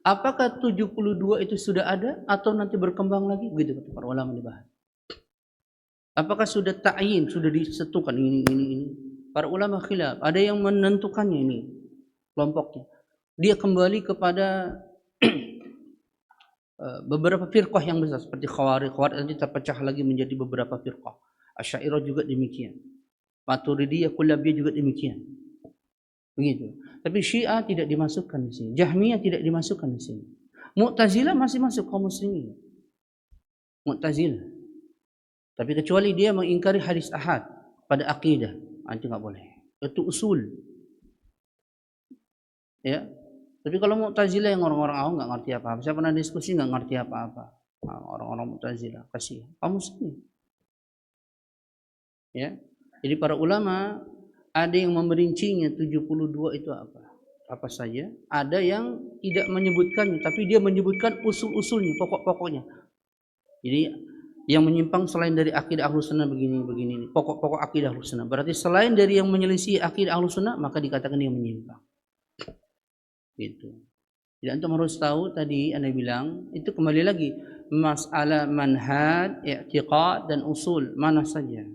Apakah 72 itu sudah ada atau nanti berkembang lagi? Begitu kata para ulama dibahas. Apakah sudah ta'yin, sudah disetukan ini. Para ulama khilaf, ada yang menentukannya ini kelompoknya. Dia kembali kepada beberapa firqah yang besar seperti Khawarij. Khawarij nanti terpecah lagi menjadi beberapa firqah. Asy'ariyah juga demikian. Maturidiyah, Kullabiyah juga demikian. Begitu. Tapi Syiah tidak dimasukkan di sini. Jahmiyah tidak dimasukkan di sini. Mu'tazilah masih masuk kaum muslimin. Mu'tazilah. Tapi kecuali dia mengingkari hadis ahad pada akidah, itu enggak boleh. Itu usul. Ya. Tapi kalau Mu'tazilah yang orang-orang awam enggak ngerti apa-apa. Saya pernah diskusi enggak ngerti apa-apa. Orang-orang Mu'tazilah kasih kaum muslimin. Ya. Jadi para ulama ada yang memerincinya 72 itu apa saja. Ada yang tidak menyebutkannya, tapi dia menyebutkan usul-usulnya, pokok-pokoknya. Jadi yang menyimpang selain dari akidah Ahlus Sunnah begini, pokok-pokok akidah Ahlus Sunnah. Berarti selain dari yang menyelisih akidah Ahlus Sunnah, maka dikatakan dia menyimpang. Gitu. Jadi antum harus tahu tadi Anda bilang, itu kembali lagi masalah manhaj, i'tiqad dan usul, mana saja.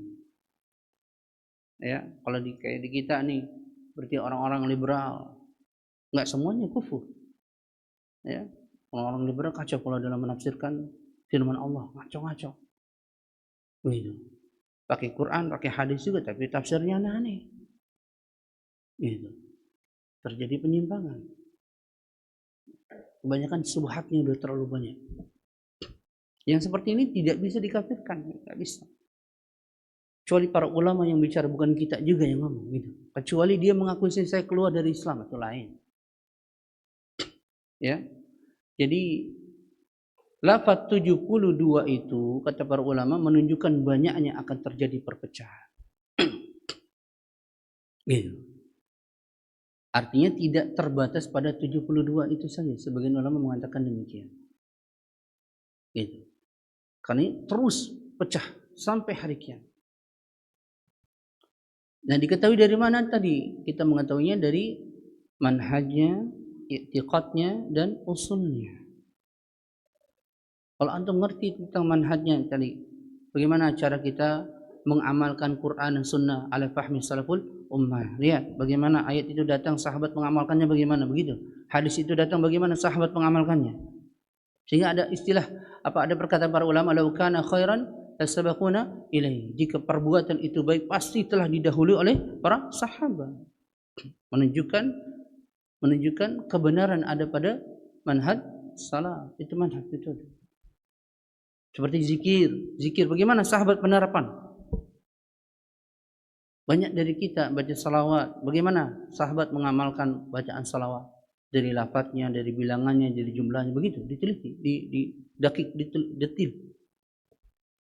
Ya, kalau kayak di kita nih, berarti orang-orang liberal, nggak semuanya kufur. Ya, orang-orang liberal kacau kalau dalam menafsirkan firman Allah, ngaco-ngaco. Begitu. Pakai Quran, pakai hadis juga, tapi tafsirnya aneh. Gitu. Terjadi penyimpangan. Kebanyakan subhatnya udah terlalu banyak. Yang seperti ini tidak bisa dikafirkan, nggak bisa. Kecuali para ulama yang bicara, bukan kita juga yang ngomong gitu. Kecuali dia mengakui saya keluar dari Islam, itu lain. Ya. Jadi lafaz 72 itu kata para ulama menunjukkan banyaknya akan terjadi perpecahan. Gitu. Artinya tidak terbatas pada 72 itu saja. Sebagian ulama mengatakan demikian. Gitu. Karena ini terus pecah sampai hari kiamat. Nah, diketahui dari mana tadi? Kita mengetahuinya dari manhajnya, i'tiqadnya, dan usulnya. Kalau antum ngerti tentang manhajnya tadi, bagaimana cara kita mengamalkan Quran dan Sunnah ala fahmi salaful ummah. Lihat bagaimana ayat itu datang, sahabat mengamalkannya bagaimana, begitu. Hadis itu datang, bagaimana sahabat mengamalkannya. Sehingga ada istilah, ada perkataan para ulama, "Lau kana khairan lasabaquna ilaihi." Jika perbuatan itu baik, pasti telah didahului oleh para sahabat. Menunjukkan kebenaran ada pada manhaj salaf. Itu manhaj itu. Seperti zikir bagaimana sahabat penerapan? Banyak dari kita baca salawat, bagaimana sahabat mengamalkan bacaan salawat? Dari lafadznya, dari bilangannya, dari jumlahnya, begitu diteliti, detil.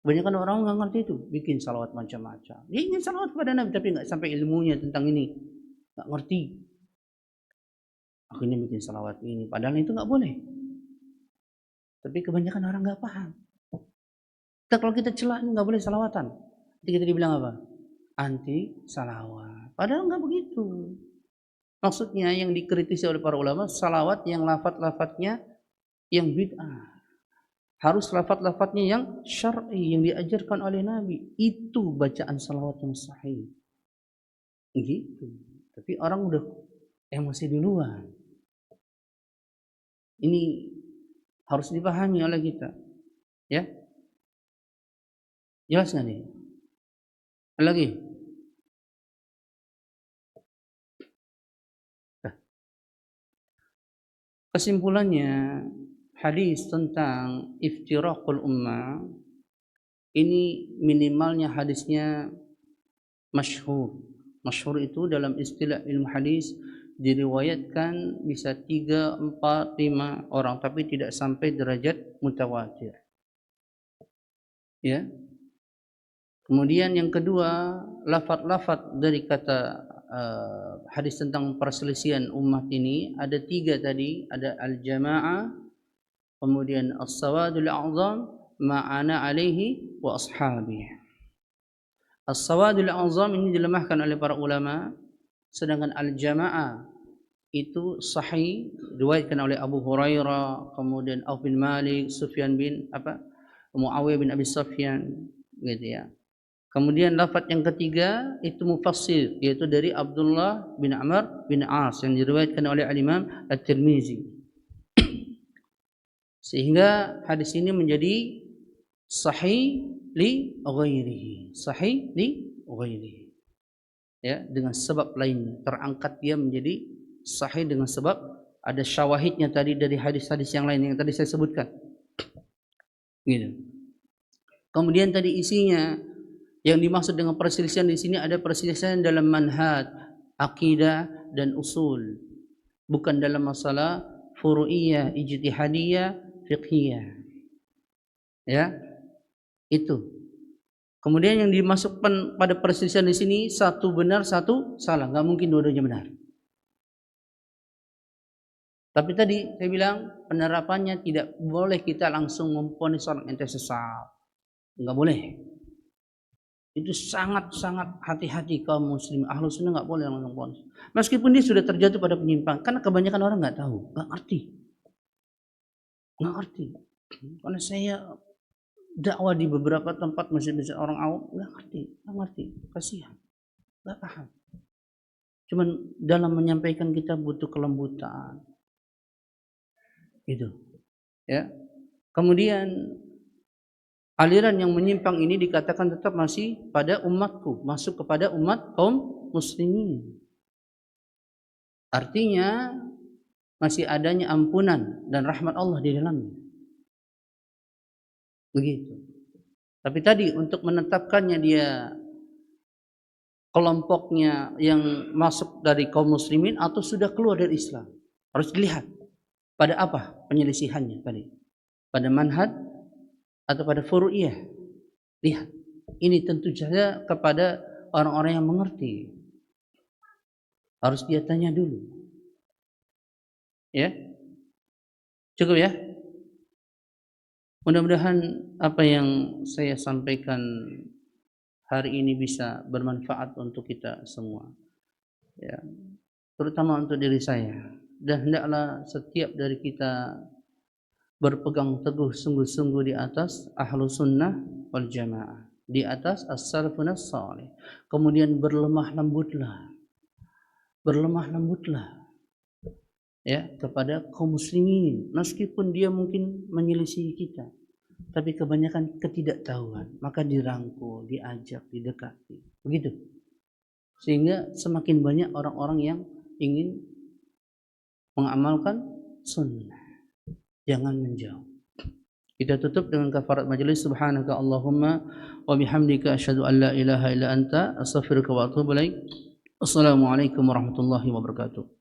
Kebanyakan orang nggak ngerti itu, bikin salawat macam-macam. Dia ingin salawat kepada Nabi tapi nggak sampai ilmunya tentang ini, nggak ngerti. Akhirnya bikin salawat ini, padahal itu nggak boleh. Tapi kebanyakan orang nggak paham. Kalau kita celak nggak boleh salawatan, kita dibilang apa? Anti salawat. Padahal nggak begitu. Maksudnya yang dikritisi oleh para ulama, salawat yang lafaz-lafaznya yang bid'ah. Harus lafaz-lafaznya yang syar'i, yang diajarkan oleh Nabi. Itu bacaan salawat yang sahih. Gitu. Tapi orang udah emosi duluan. Ini harus dipahami oleh kita. Ya. Jelas nggak nih? Lagi. Kesimpulannya, hadis tentang iftiraqul ummah ini minimalnya hadisnya masyhur. Masyhur itu dalam istilah ilmu hadis diriwayatkan bisa 3, 4, 5 orang, tapi tidak sampai derajat mutawatir. Ya. Kemudian yang kedua, lafaz-lafaz dari kata hadis tentang perselisihan umat ini ada 3 tadi, ada al-jama'ah, kemudian as-sawadul a'zam ma'ana alaihi wa ashabihi. As-sawadul a'zam ini dilemahkan oleh para ulama, sedangkan al-jama'ah itu sahih, diriwayatkan oleh Abu Hurairah, kemudian Auf bin Malik, Sufyan bin Muawiyah bin Abi Sufyan, gitu ya. Kemudian lafaz yang ketiga itu mufassir, yaitu dari Abdullah bin Amr bin As yang diriwayatkan oleh Al-Imam At-Tirmizi. Sehingga hadis ini menjadi sahih li ghairihi. Sahih li ghairihi. Ya, dengan sebab lain terangkat dia menjadi sahih dengan sebab ada syawahidnya tadi dari hadis-hadis yang lain yang tadi saya sebutkan. Gitu. Kemudian tadi isinya yang dimaksud dengan perselisihan di sini ada perselisihan dalam manhaj, akidah dan usul. Bukan dalam masalah furu'iyah, ijtihadiyah, fiqhiyah. Ya. Itu. Kemudian yang dimasukkan pada perselisihan di sini satu benar, satu salah, enggak mungkin dua-duanya benar. Tapi tadi saya bilang penerapannya tidak boleh kita langsung memvonis orang ente sesat. Enggak boleh. Itu sangat-sangat hati-hati kaum muslim. Ahlus sunnah nggak boleh langsung vonis. Meskipun dia sudah terjatuh pada penyimpangan, karena kebanyakan orang nggak tahu, nggak ngerti. Karena saya dakwah di beberapa tempat masjid-masjid orang awam nggak ngerti, kasihan, nggak paham. Cuman dalam menyampaikan kita butuh kelembutan, itu, ya. Kemudian aliran yang menyimpang ini dikatakan tetap masih pada umatku, masuk kepada umat kaum muslimin. Artinya masih adanya ampunan dan rahmat Allah di dalamnya. Begitu. Tapi tadi untuk menetapkannya dia kelompoknya yang masuk dari kaum muslimin atau sudah keluar dari Islam, harus dilihat pada apa penyelisihannya tadi. Pada manhaj atau pada furu'iyah. Lihat. Ini tentu saja kepada orang-orang yang mengerti. Harus dia tanya dulu. Ya. Cukup ya? Mudah-mudahan apa yang saya sampaikan hari ini bisa bermanfaat untuk kita semua. Ya. Terutama untuk diri saya. Dan hendaklah setiap dari kita berpegang teguh sungguh-sungguh di atas Ahlus Sunnah wal Jamaah, di atas as-salafun as-salih. Kemudian berlemah lembutlah ya kepada kaum muslimin, meskipun dia mungkin menyelisih kita, tapi kebanyakan ketidaktahuan, maka dirangkul, diajak, didekati, begitu. Sehingga semakin banyak orang-orang yang ingin mengamalkan sunnah. Jangan menjauh. Kita tutup dengan kafarat majelis. Subhanaka Allahumma wa bihamdika asyhadu an la ilaha illa anta astaghfiruka wa atubu ilaik. Assalamualaikum warahmatullahi wabarakatuh.